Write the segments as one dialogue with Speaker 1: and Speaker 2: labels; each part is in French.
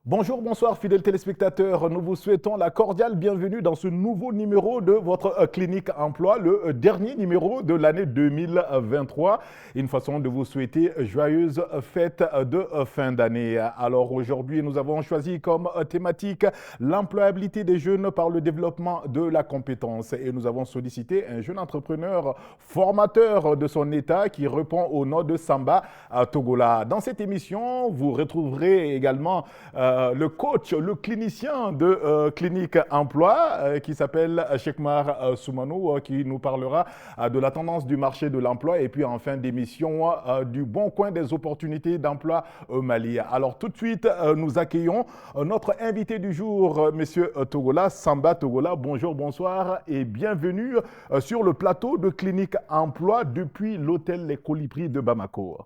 Speaker 1: Bonjour, bonsoir, fidèles téléspectateurs. Nous vous souhaitons la cordiale bienvenue dans ce nouveau numéro de votre clinique emploi, le dernier numéro de l'année 2023. Une façon de vous souhaiter joyeuse fête de fin d'année. Alors aujourd'hui, nous avons choisi comme thématique l'employabilité des jeunes par le développement de la compétence. Et nous avons sollicité un jeune entrepreneur formateur de son état qui répond au nom de Samba Togola. Dans cette émission, vous retrouverez également le coach, le clinicien de Clinique Emploi qui s'appelle Chekmar Soumanou qui nous parlera de la tendance du marché de l'emploi et puis en fin d'émission du bon coin des opportunités d'emploi au Mali. Alors tout de suite, nous accueillons notre invité du jour, Monsieur Togola, Samba Togola. Bonjour, bonsoir et bienvenue sur le plateau de Clinique Emploi depuis l'hôtel Les Colibris de Bamako.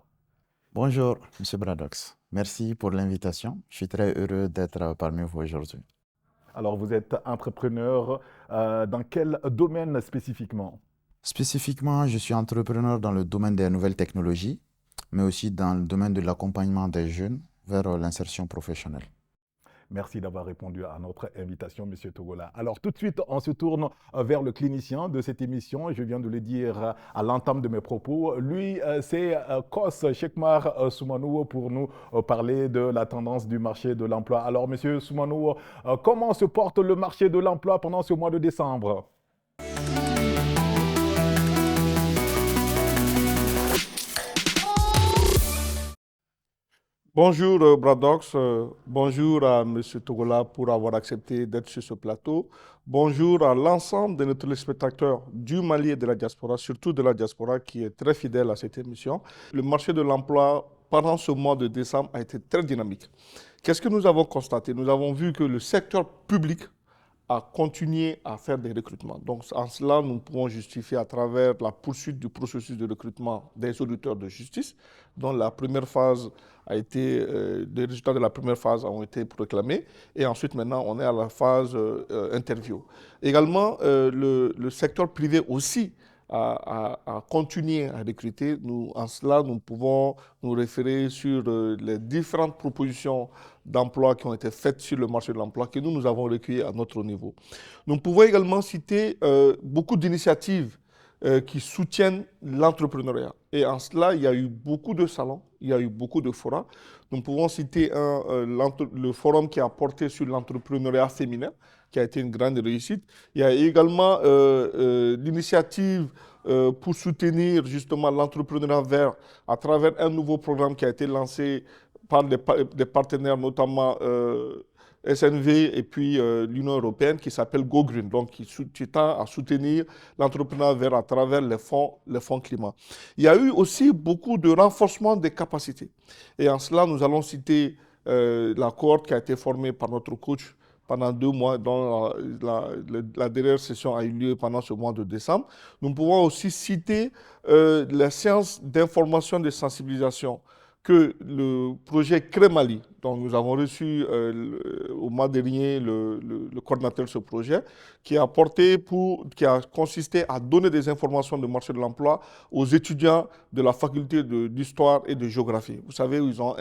Speaker 2: Bonjour, Monsieur Bradox. Merci pour l'invitation. Je suis très heureux d'être parmi vous aujourd'hui.
Speaker 1: Alors vous êtes entrepreneur dans quel domaine spécifiquement?
Speaker 2: Spécifiquement, je suis entrepreneur dans le domaine des nouvelles technologies, mais aussi dans le domaine de l'accompagnement des jeunes vers l'insertion professionnelle.
Speaker 1: Merci d'avoir répondu à notre invitation, Monsieur Togola. Alors tout de suite, on se tourne vers le clinicien de cette émission. Je viens de le dire à l'entame de mes propos. Lui, c'est Kos Chekmar Soumanou pour nous parler de la tendance du marché de l'emploi. Alors, Monsieur Soumanou, comment se porte le marché de l'emploi pendant ce mois de décembre?
Speaker 3: Bonjour Bradox, bonjour à M. Togola pour avoir accepté d'être sur ce plateau. Bonjour à l'ensemble de nos téléspectateurs du Mali et de la diaspora, surtout de la diaspora qui est très fidèle à cette émission. Le marché de l'emploi pendant ce mois de décembre a été très dynamique. Qu'est-ce que nous avons constaté? Nous avons vu que le secteur public à continuer à faire des recrutements. Donc, en cela, nous pouvons justifier à travers la poursuite du processus de recrutement des auditeurs de justice, dont la première phase a été, les résultats de la première phase ont été proclamés, et ensuite, maintenant, on est à la phase interview. Également, le secteur privé aussi à continuer à recruter. Nous, en cela, nous pouvons nous référer sur les différentes propositions d'emploi qui ont été faites sur le marché de l'emploi que nous avons recueillies à notre niveau. Nous pouvons également citer beaucoup d'initiatives qui soutiennent l'entrepreneuriat. Et en cela, il y a eu beaucoup de salons, il y a eu beaucoup de forums. Nous pouvons citer le forum qui a porté sur l'entrepreneuriat féminin, qui a été une grande réussite. Il y a également l'initiative pour soutenir justement l'entrepreneuriat vert à travers un nouveau programme qui a été lancé par des partenaires, notamment SNV et puis l'Union européenne, qui s'appelle Go Green, donc qui tend à soutenir l'entrepreneuriat vert à travers les fonds climat. Il y a eu aussi beaucoup de renforcement des capacités. Et en cela, nous allons citer la cohorte qui a été formée par notre coach pendant 2 mois, dont la dernière session a eu lieu pendant ce mois de décembre. Nous pouvons aussi citer les séances d'information et de sensibilisation que le projet Crémali, dont nous avons reçu au mois dernier le coordinateur de ce projet, qui a consisté à donner des informations du marché de l'emploi aux étudiants de la faculté d'histoire et de géographie. Vous savez, ils ont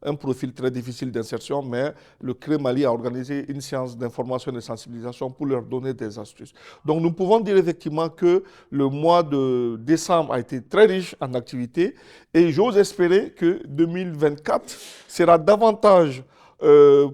Speaker 3: un profil très difficile d'insertion, mais le Crémali a organisé une séance d'information et de sensibilisation pour leur donner des astuces. Donc nous pouvons dire effectivement que le mois de décembre a été très riche en activités et j'ose espérer que 2024 sera davantage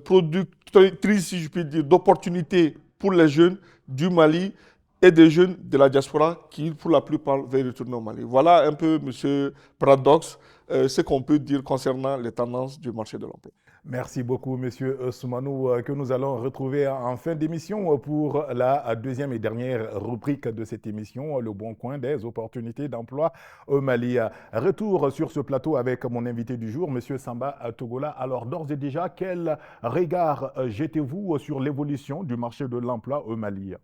Speaker 3: productrice, si je puis dire, d'opportunités pour les jeunes du Mali et des jeunes de la diaspora qui, pour la plupart, veulent retourner au Mali. Voilà un peu, M. Bradox, ce qu'on peut dire concernant les tendances du marché de l'emploi.
Speaker 1: Merci beaucoup, Monsieur Soumanou, que nous allons retrouver en fin d'émission pour la deuxième et dernière rubrique de cette émission, le bon coin des opportunités d'emploi au Mali. Retour sur ce plateau avec mon invité du jour, Monsieur Samba Togola. Alors, d'ores et déjà, quel regard jetez-vous sur l'évolution du marché de l'emploi au Mali?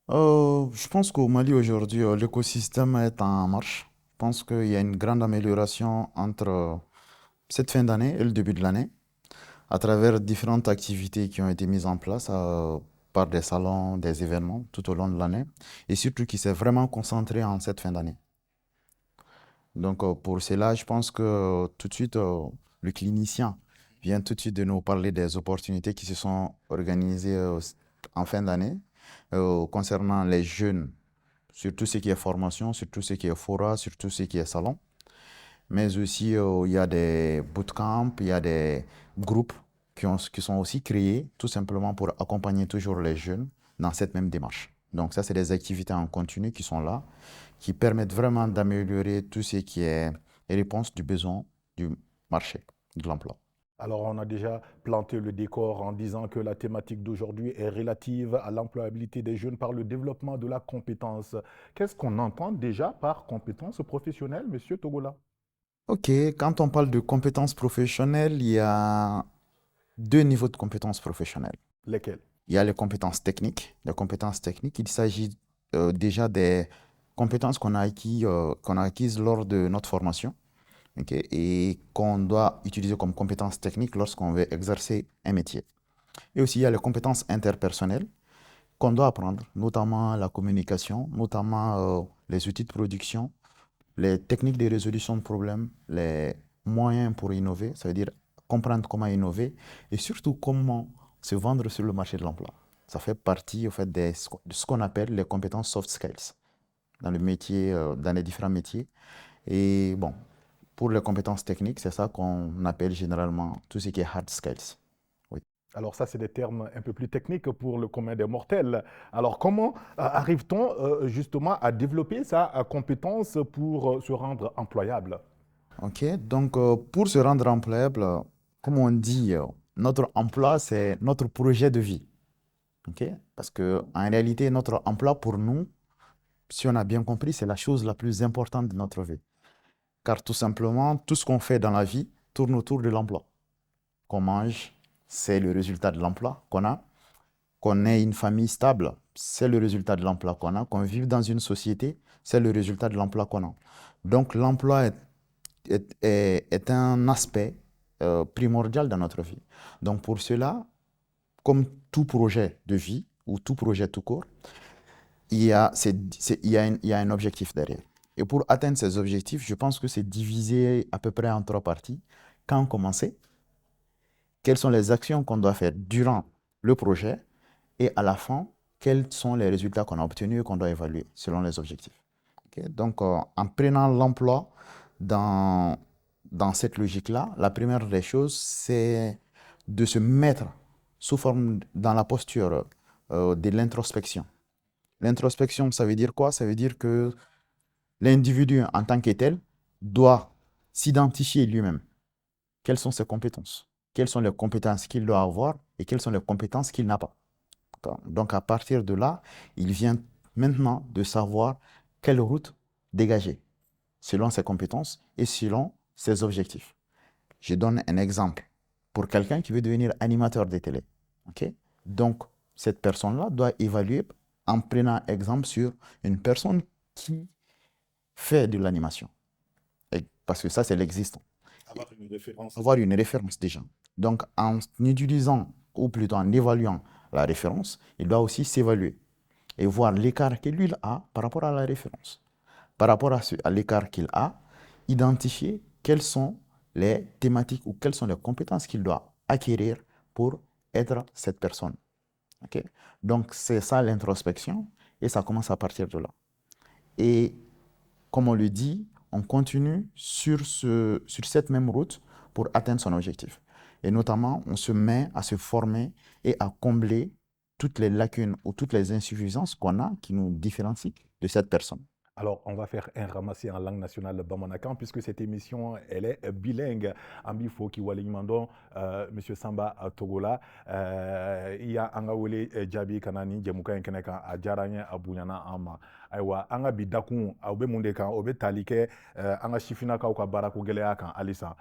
Speaker 2: Je pense qu'au Mali aujourd'hui, l'écosystème est en marche. Je pense qu'il y a une grande amélioration entre cette fin d'année et le début de l'année, à travers différentes activités qui ont été mises en place par des salons, des événements tout au long de l'année, et surtout qui s'est vraiment concentré en cette fin d'année. Donc pour cela, je pense que tout de suite, le clinicien vient tout de suite de nous parler des opportunités qui se sont organisées en fin d'année concernant les jeunes, sur tout ce qui est formation, sur tout ce qui est fora, sur tout ce qui est salon. Mais aussi, il y a des bootcamps, il y a des groupes qui sont aussi créés tout simplement pour accompagner toujours les jeunes dans cette même démarche. Donc ça, c'est des activités en continu qui sont là, qui permettent vraiment d'améliorer tout ce qui est réponse du besoin du marché de l'emploi.
Speaker 1: Alors, on a déjà planté le décor en disant que la thématique d'aujourd'hui est relative à l'employabilité des jeunes par le développement de la compétence. Qu'est-ce qu'on entend déjà par compétence professionnelle, Monsieur Togola?
Speaker 2: Ok, quand on parle de compétences professionnelles, il y a deux niveaux de compétences professionnelles.
Speaker 1: Lesquelles?
Speaker 2: Il y a les compétences techniques. Les compétences techniques, il s'agit déjà des compétences qu'on a acquises lors de notre formation, ok, et qu'on doit utiliser comme compétences techniques lorsqu'on veut exercer un métier. Et aussi, il y a les compétences interpersonnelles qu'on doit apprendre, notamment la communication, notamment les outils de production, les techniques de résolution de problèmes, les moyens pour innover, ça veut dire comprendre comment innover et surtout comment se vendre sur le marché de l'emploi. Ça fait partie au fait, de ce qu'on appelle les compétences soft skills dans le métier, dans les différents métiers. Et bon, pour les compétences techniques, c'est ça qu'on appelle généralement tout ce qui est hard skills. Oui.
Speaker 1: Alors ça, c'est des termes un peu plus techniques pour le commun des mortels. Alors comment arrive-t-on justement à développer sa compétence pour se rendre employable?
Speaker 2: Ok, donc pour se rendre employable, comme on dit, notre emploi, c'est notre projet de vie. Ok? Parce que en réalité, notre emploi pour nous, si on a bien compris, c'est la chose la plus importante de notre vie. Car tout simplement, tout ce qu'on fait dans la vie tourne autour de l'emploi. Qu'on mange, c'est le résultat de l'emploi qu'on a. Qu'on ait une famille stable, c'est le résultat de l'emploi qu'on a. Qu'on vive dans une société, c'est le résultat de l'emploi qu'on a. Donc l'emploi est un aspect primordial dans notre vie. Donc pour cela, comme tout projet de vie ou tout projet tout court, il y a un objectif derrière. Et pour atteindre ces objectifs, je pense que c'est divisé à peu près en trois parties. Quand commencer, quelles sont les actions qu'on doit faire durant le projet et à la fin, quels sont les résultats qu'on a obtenus et qu'on doit évaluer selon les objectifs. Ok. Donc, en prenant l'emploi dans, dans cette logique-là, la première des choses, c'est de se mettre sous forme dans la posture de l'introspection. L'introspection, ça veut dire quoi? Ça veut dire que l'individu en tant que tel doit s'identifier lui-même. Quelles sont ses compétences? Quelles sont les compétences qu'il doit avoir et quelles sont les compétences qu'il n'a pas? Donc à partir de là, il vient maintenant de savoir quelle route dégager selon ses compétences et selon ses objectifs. Je donne un exemple pour quelqu'un qui veut devenir animateur de télé. Ok. Donc cette personne-là doit évaluer en prenant exemple sur une personne qui fait de l'animation. Parce que ça, c'est l'existant.
Speaker 1: Avoir une référence.
Speaker 2: Avoir une référence déjà. Donc, en utilisant, ou plutôt en évaluant la référence, il doit aussi s'évaluer et voir l'écart que lui a par rapport à la référence. Par rapport à l'écart qu'il a, identifier quelles sont les thématiques ou quelles sont les compétences qu'il doit acquérir pour être cette personne. Ok. Donc, c'est ça l'introspection et ça commence à partir de là. Et comme on le dit, on continue sur cette même route pour atteindre son objectif. Et notamment, on se met à se former et à combler toutes les lacunes ou toutes les insuffisances qu'on a qui nous différencient de cette personne.
Speaker 1: Alors, on va faire un ramassis en langue nationale Bamanakan puisque cette émission, elle est bilingue. Ambifo qui waligmando, Monsieur Samba Togola, il y a Angawele Djabi Kanani, Djemuka Nkeneka, Adjaranye Abunyana Ama. Aywa, anga bidakun, aube munde kan, obe talike, anga shifina ka uka baraku gelea kan alisa.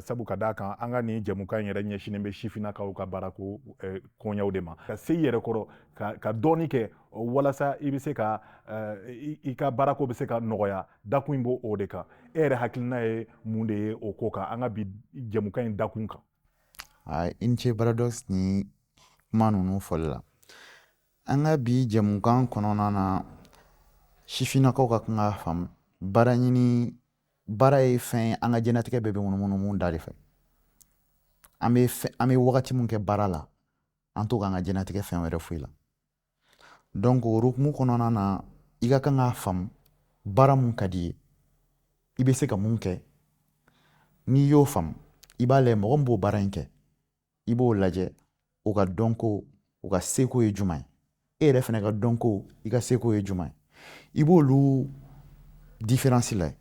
Speaker 1: Sabu kada kan, anga ni Djemuka Nyerenye shinembe shifina ka uka baraku konya udema. Ka seyi yere koro, ka doni ke, walasa i bɛ se ka i ka baarako bɛ se ka nɔgɔya dakun in b'o o de kan e yɛrɛ hakilina ye mun de ye o ko kan an ka bi jɛmukan in dakun kan.
Speaker 2: I ce Baradox ni kuma ninnu fɔli la. An ka bi jɛmukan kɔnɔna na sifinnakaw ka kan k'a faamu baara ɲini baara ye fɛn ye an ka diɲɛnatigɛ bɛɛ bɛ munumunu mun da de fɛ. an bɛ wagati mun kɛ baara la an t'o k'an ka diɲɛlatigɛ fɛn wɛrɛ foyi la donc o hokumu kɔnɔna na i ka kan k'a faamu baara mun ka di ye i bɛ se ka mun kɛ n'i y'o faamu i b'a lajɛ mɔgɔ min b'o baara in kɛ i b'o lajɛ o ka dɔnko o ka seko ye jumɛn ye e yɛrɛ fana ka dɔnko i ka seko ye jumɛn ye i b'olu différence lajɛ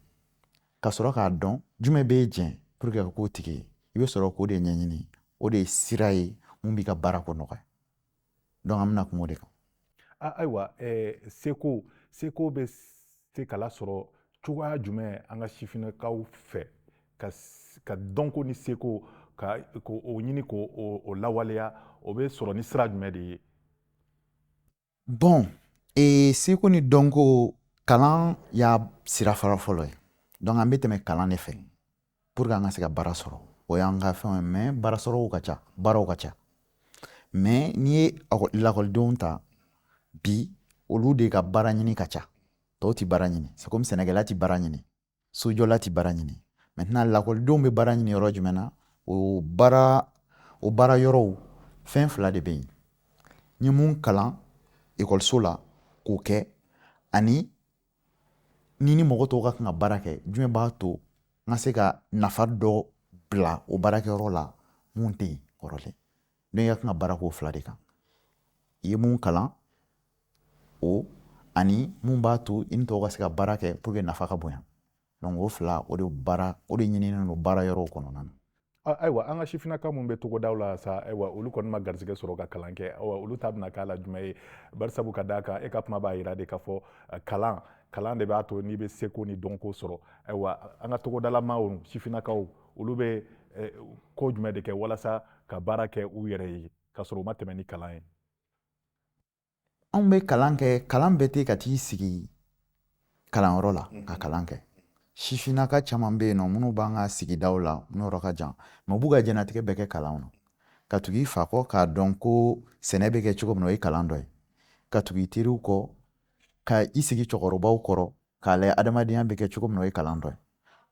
Speaker 2: ka sɔrɔ k'a dɔn jumɛn b'e jɛn pour que ka k'o tigi ye i bɛ sɔrɔ k'o de ɲɛɲini o de ye sira ye mun b'i ka baara ko nɔgɔya donc an bɛna kuma o de kan.
Speaker 1: Ayiwa seko bɛ se k'a lasɔrɔ cogoya jumɛn an ka sifinnakaw fɛ ka dɔnko ni seko k'o ɲini k'o lawaleya o bɛ sɔrɔ ni sira jumɛn de ye.
Speaker 2: bon seko ni dɔnko kalan y'a sira fɔlɔ ye donc an bɛ tɛmɛ kalan de fɛ pour que an ka se ka baara sɔrɔ o y'an ka fɛnw ye mais baara sɔrɔw ka ca baaraw ka ca mais n'i ye lakɔlidenw ta bi olu de ka baara ɲini ka ca tɔw ti baara ɲini c'est comme sɛnɛkɛla ti baara ɲini sojɔla ti baara ɲini maintenant lakɔlidenw bɛ baara ɲini yɔrɔ jumɛn na o baara yɔrɔw fɛn fila de bɛ yen n ye mun kalan ekɔliso la k'o kɛ ani ni mɔgɔ tɔw ka kan ka baara kɛ jumɛn b'a to n ka se ka nafa dɔ bila o baarakɛyɔrɔ la mun tɛ yen kɔrɔlen donc i ka kan ka baara k'o fila de kan i ye mun kalan o ani mun b'a to i ni tɔw ka se ka baara kɛ pour que nafa ka bonya donc o fila o de ɲininen don baara yɔrɔw kɔnɔna na.
Speaker 1: Ayiwa an ka sifinnaka mun bɛ togodaw la sa ayiwa olu kɔni ma garisɛgɛ sɔrɔ ka kalan kɛ olu ta bɛna k'a la jumɛn ye barisabu ka d'a kan e ka kuma b'a jira de k'a fɔ kalan de b'a to n'i bɛ seko ni dɔnko sɔrɔ ayiwa an ka togodalamaw sifinnakaw olu bɛ ko jumɛn de kɛ walasa ka baara kɛ u yɛrɛ ye k'a sɔrɔ u ma tɛmɛ ni kalan ye.
Speaker 2: anw bɛ kalan kɛ kalan bɛ tɛ ka t'i sigi kalanyɔrɔ la ka kalan kɛ sifinnaka caman bɛ yen nɔ minnu b'an ka sigidaw la n'o yɔrɔ ka jan mais u b'u ka diɲɛlatigɛ bɛɛ kɛ kalanw na ka tugu i fa kɔ k'a dɔn ko sɛnɛ bɛ kɛ cogo min na o ye kalan dɔ ye ka tugu i teriw kɔ ka i sigi cɛkɔrɔbaw kɔrɔ k'a lajɛ adamadenya bɛ kɛ cogo min na o ye kalan dɔ ye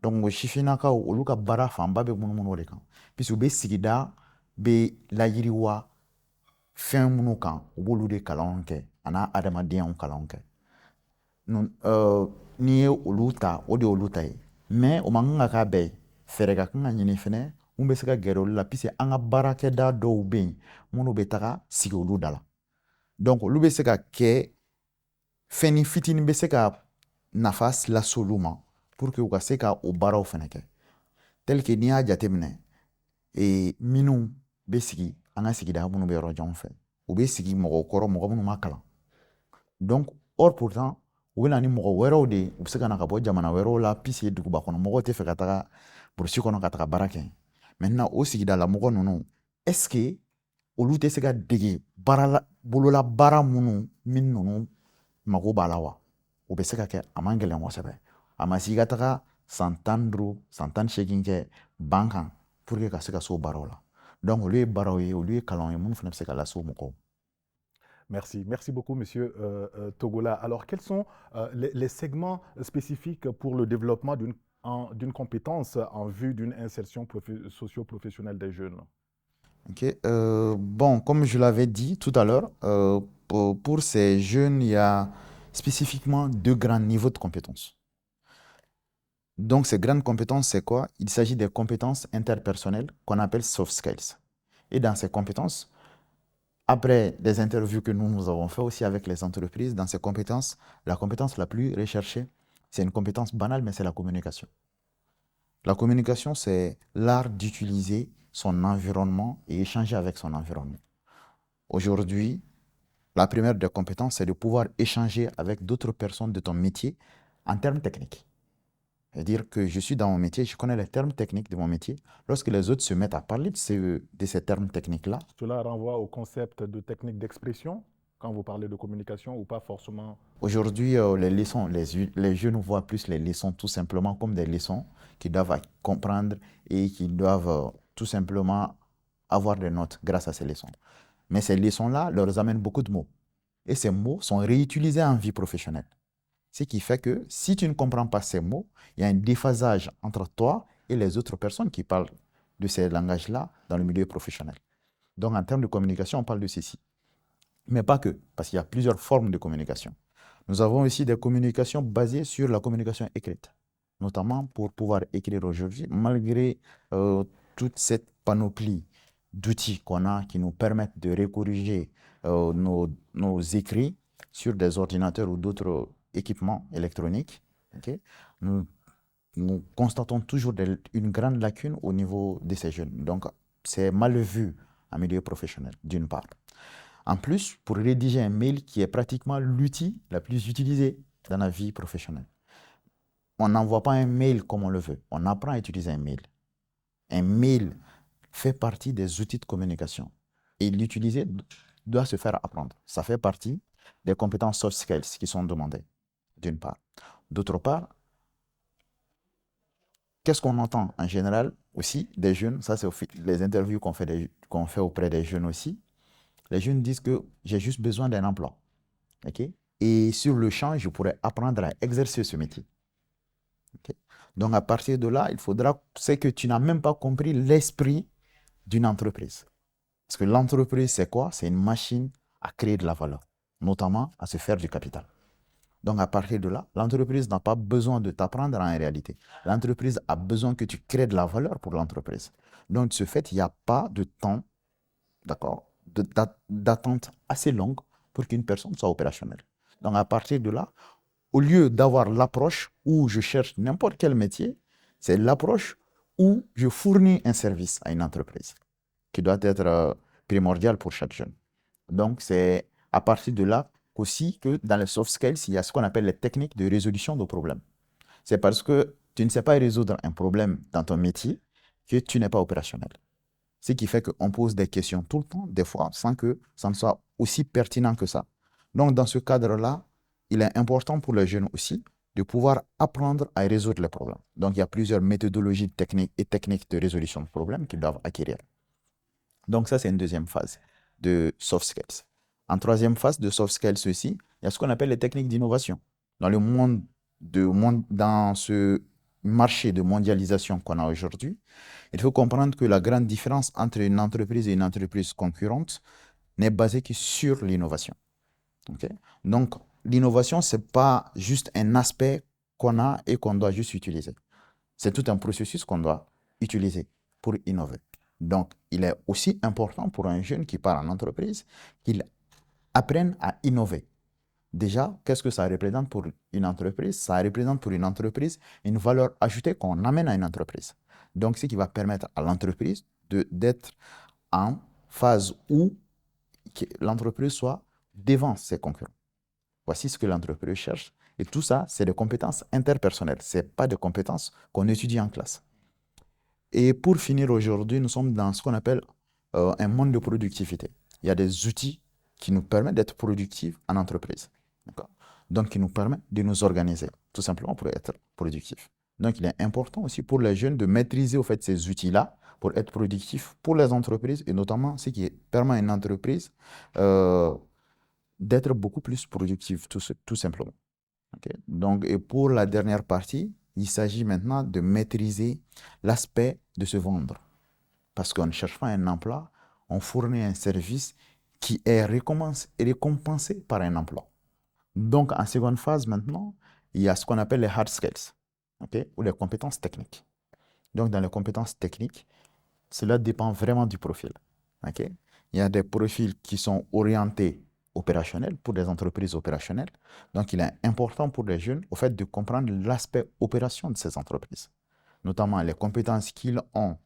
Speaker 2: donc o sifinnakaw olu ka baara fanba bɛ munumunu o de kan puisque u bɛ sigida bɛ layiriwa fɛn minnu kan u b'olu de kalanw kɛ a n'a adamadenyaw kalanw kɛ n'i ye olu ta o de ye olu ta ye mais o man kan ka k'a bɛɛ ye fɛɛrɛ ka kan ka ɲini fɛnɛ mun bɛ se ka gɛrɛ olu la puisque an ka baarakɛda dɔw bɛ yen minnu bɛ taga sigi olu da la donc olu bɛ se ka kɛ fɛnnin fitinin bɛ se ka nafa lase olu ma pour que u ka se ka o baaraw fɛnɛ kɛ tel que n'i y'a jateminɛ minnu bɛ sigi an ka sigida minnu bɛ yɔrɔ janw fɛ u bɛ sigi mɔgɔw kɔrɔ mɔgɔ minnu ma kalan donc or pourtant u bɛ na ni mɔgɔ wɛrɛw de ye u bɛ se ka na ka bɔ jamana wɛrɛw la puisque duguba kɔnɔ mɔgɔw tɛ fɛ ka taga burusi kɔnɔ ka taga baara kɛ maintenant o sigidala mɔgɔ ninnu est ce que olu tɛ se ka dege bolola baara minnu min ninnu mago b'a la wa o bɛ se ka kɛ a man gɛlɛn kosɛbɛ a ma se i ka taga san 15 san 18 kɛ ban kan pour que ka se ka s'o baaraw la donc olu ye baaraw ye olu ye kalanw ye minnu fana bɛ se ka lase o mɔgɔw.
Speaker 1: Merci beaucoup, Monsieur Togola. Alors, quels sont les segments spécifiques pour le développement d'une compétence en vue d'une insertion socio-professionnelle des jeunes?
Speaker 2: Ok, bon, comme je l'avais dit tout à l'heure, pour ces jeunes, il y a spécifiquement 2 grands niveaux de compétences. Donc, ces grandes compétences, c'est quoi? Il s'agit des compétences interpersonnelles qu'on appelle soft skills. Et dans ces compétences, après des interviews que nous avons fait aussi avec les entreprises, dans ces compétences, la compétence la plus recherchée, c'est une compétence banale, mais c'est la communication. La communication, c'est l'art d'utiliser son environnement et échanger avec son environnement. Aujourd'hui, la première des compétences, c'est de pouvoir échanger avec d'autres personnes de ton métier en termes techniques. C'est-à-dire que je suis dans mon métier, je connais les termes techniques de mon métier. Lorsque les autres se mettent à parler de ces termes techniques-là.
Speaker 1: Cela renvoie au concept de technique d'expression quand vous parlez de communication ou pas forcément?
Speaker 2: Aujourd'hui, les jeunes voient plus les leçons tout simplement comme des leçons qu'ils doivent comprendre et qu'ils doivent tout simplement avoir des notes grâce à ces leçons. Mais ces leçons-là leur amènent beaucoup de mots. Et ces mots sont réutilisés en vie professionnelle. Ce qui fait que si tu ne comprends pas ces mots, il y a un déphasage entre toi et les autres personnes qui parlent de ces langages-là dans le milieu professionnel. Donc, en termes de communication, on parle de ceci. Mais pas que, parce qu'il y a plusieurs formes de communication. Nous avons aussi des communications basées sur la communication écrite, notamment pour pouvoir écrire aujourd'hui, malgré toute cette panoplie d'outils qu'on a qui nous permettent de recorriger nos écrits sur des ordinateurs ou d'autres équipements électroniques. Okay? Nous constatons toujours une grande lacune au niveau de ces jeunes. Donc, c'est mal vu en milieu professionnel, d'une part. En plus, pour rédiger un mail qui est pratiquement l'outil le plus utilisé dans la vie professionnelle. On n'envoie pas un mail comme on le veut. On apprend à utiliser un mail. Un mail fait partie des outils de communication. Et l'utiliser doit se faire apprendre. Ça fait partie des compétences soft skills qui sont demandées, d'une part. D'autre part, qu'est-ce qu'on entend en général aussi des jeunes? Ça, c'est les interviews qu'on fait auprès des jeunes aussi. Les jeunes disent que j'ai juste besoin d'un emploi. Okay? Et sur le champ, je pourrais apprendre à exercer ce métier. Okay? Donc, à partir de là, il faudra, c'est que tu n'as même pas compris l'esprit d'une entreprise. Parce que l'entreprise, c'est quoi? C'est une machine à créer de la valeur, notamment à se faire du capital. Donc, à partir de là, l'entreprise n'a pas besoin de t'apprendre en réalité. L'entreprise a besoin que tu crées de la valeur pour l'entreprise. Donc, de ce fait, il n'y a pas de temps, d'accord, d'attente assez longue pour qu'une personne soit opérationnelle. Donc, à partir de là, au lieu d'avoir l'approche où je cherche n'importe quel métier, c'est l'approche où je fournis un service à une entreprise qui doit être primordial pour chaque jeune. Donc, c'est à partir de là aussi que dans les soft skills, il y a ce qu'on appelle les techniques de résolution de problèmes. C'est parce que tu ne sais pas résoudre un problème dans ton métier que tu n'es pas opérationnel. Ce qui fait qu'on pose des questions tout le temps, des fois, sans que ça ne soit aussi pertinent que ça. Donc, dans ce cadre-là, il est important pour les jeunes aussi de pouvoir apprendre à résoudre les problèmes. Donc, il y a plusieurs méthodologies techniques et techniques de résolution de problèmes qu'ils doivent acquérir. Donc, ça, c'est une deuxième phase de soft skills. En troisième phase de soft skills aussi, il y a ce qu'on appelle les techniques d'innovation. Dans dans ce marché de mondialisation qu'on a aujourd'hui, il faut comprendre que la grande différence entre une entreprise et une entreprise concurrente n'est basée que sur l'innovation. Okay? Donc, l'innovation, ce n'est pas juste un aspect qu'on a et qu'on doit juste utiliser. C'est tout un processus qu'on doit utiliser pour innover. Donc, il est aussi important pour un jeune qui part en entreprise qu'il apprenne à innover. Déjà, qu'est-ce que ça représente pour une entreprise? Ça représente pour une entreprise une valeur ajoutée qu'on amène à une entreprise. Donc, ce qui va permettre à l'entreprise d'être en phase où l'entreprise soit devant ses concurrents. Voici ce que l'entreprise cherche. Et tout ça, c'est des compétences interpersonnelles. Ce n'est pas des compétences qu'on étudie en classe. Et pour finir aujourd'hui, nous sommes dans ce qu'on appelle un monde de productivité. Il y a des outils qui nous permettent d'être productifs en entreprise. Donc, qui nous permettent de nous organiser, tout simplement pour être productifs. Donc, il est important aussi pour les jeunes de maîtriser au fait, ces outils-là pour être productifs pour les entreprises et notamment ce qui permet à une entreprise d'être beaucoup plus productive, tout simplement. Okay? Donc, et pour la dernière partie, il s'agit maintenant de maîtriser l'aspect de se vendre. Parce qu'on ne cherche pas un emploi, on fournit un service qui est récompensé par un emploi. Donc, en seconde phase maintenant, il y a ce qu'on appelle les hard skills, okay, ou les compétences techniques. Donc, dans les compétences techniques, cela dépend vraiment du profil. Okay? Il y a des profils qui sont orientés opérationnels pour des entreprises opérationnelles. Donc, il est important pour les jeunes au fait de comprendre l'aspect opération de ces entreprises, notamment les compétences qu'ils ont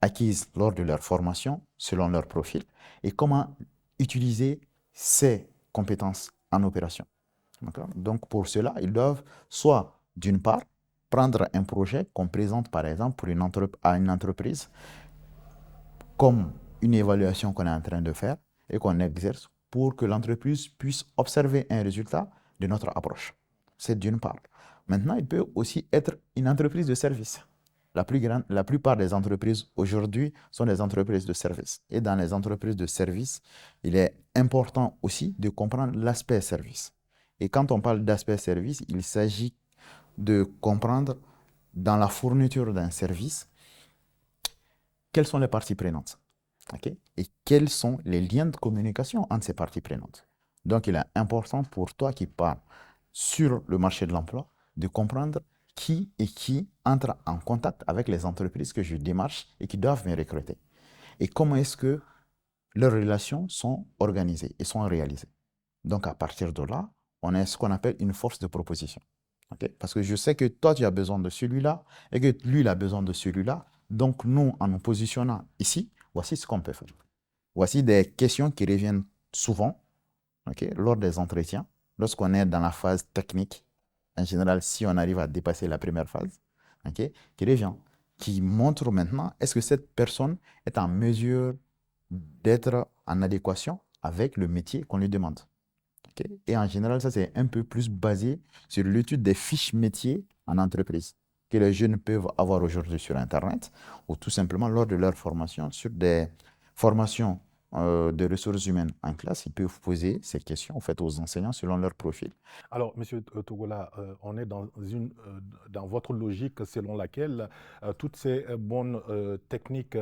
Speaker 2: acquises lors de leur formation selon leur profil et comment utiliser ces compétences en opération. Donc, pour cela, ils doivent soit, d'une part, prendre un projet qu'on présente, par exemple, à une entreprise comme une évaluation qu'on est en train de faire et qu'on exerce pour que l'entreprise puisse observer un résultat de notre approche. C'est d'une part. Maintenant, il peut aussi être une entreprise de service. La plupart des entreprises aujourd'hui sont des entreprises de service. Et dans les entreprises de service, il est important aussi de comprendre l'aspect service. Et quand on parle d'aspect service, il s'agit de comprendre dans la fourniture d'un service quelles sont les parties prenantes, ok? Et quels sont les liens de communication entre ces parties prenantes. Donc, il est important pour toi qui parles sur le marché de l'emploi de comprendre qui et qui entre en contact avec les entreprises que je démarche et qui doivent me recruter. Et comment est-ce que leurs relations sont organisées et sont réalisées. Donc, à partir de là, on a ce qu'on appelle une force de proposition. Ok? Parce que je sais que toi, tu as besoin de celui-là et que lui, il a besoin de celui-là. Donc, nous, en nous positionnant ici, voici ce qu'on peut faire. Voici des questions qui reviennent souvent, ok, lors des entretiens, lorsqu'on est dans la phase technique. En général, si on arrive à dépasser la première phase, ok, qui revient, qui montre maintenant est-ce que cette personne est en mesure d'être en adéquation avec le métier qu'on lui demande. Ok? Et en général, ça, c'est un peu plus basé sur l'étude des fiches métiers en entreprise que les jeunes peuvent avoir aujourd'hui sur Internet ou tout simplement lors de leur formation sur des formations de ressources humaines en classe, ils peuvent poser ces questions en fait, aux enseignants selon leur profil.
Speaker 1: Alors, Monsieur Togola, on est dans votre logique selon laquelle toutes ces bonnes techniques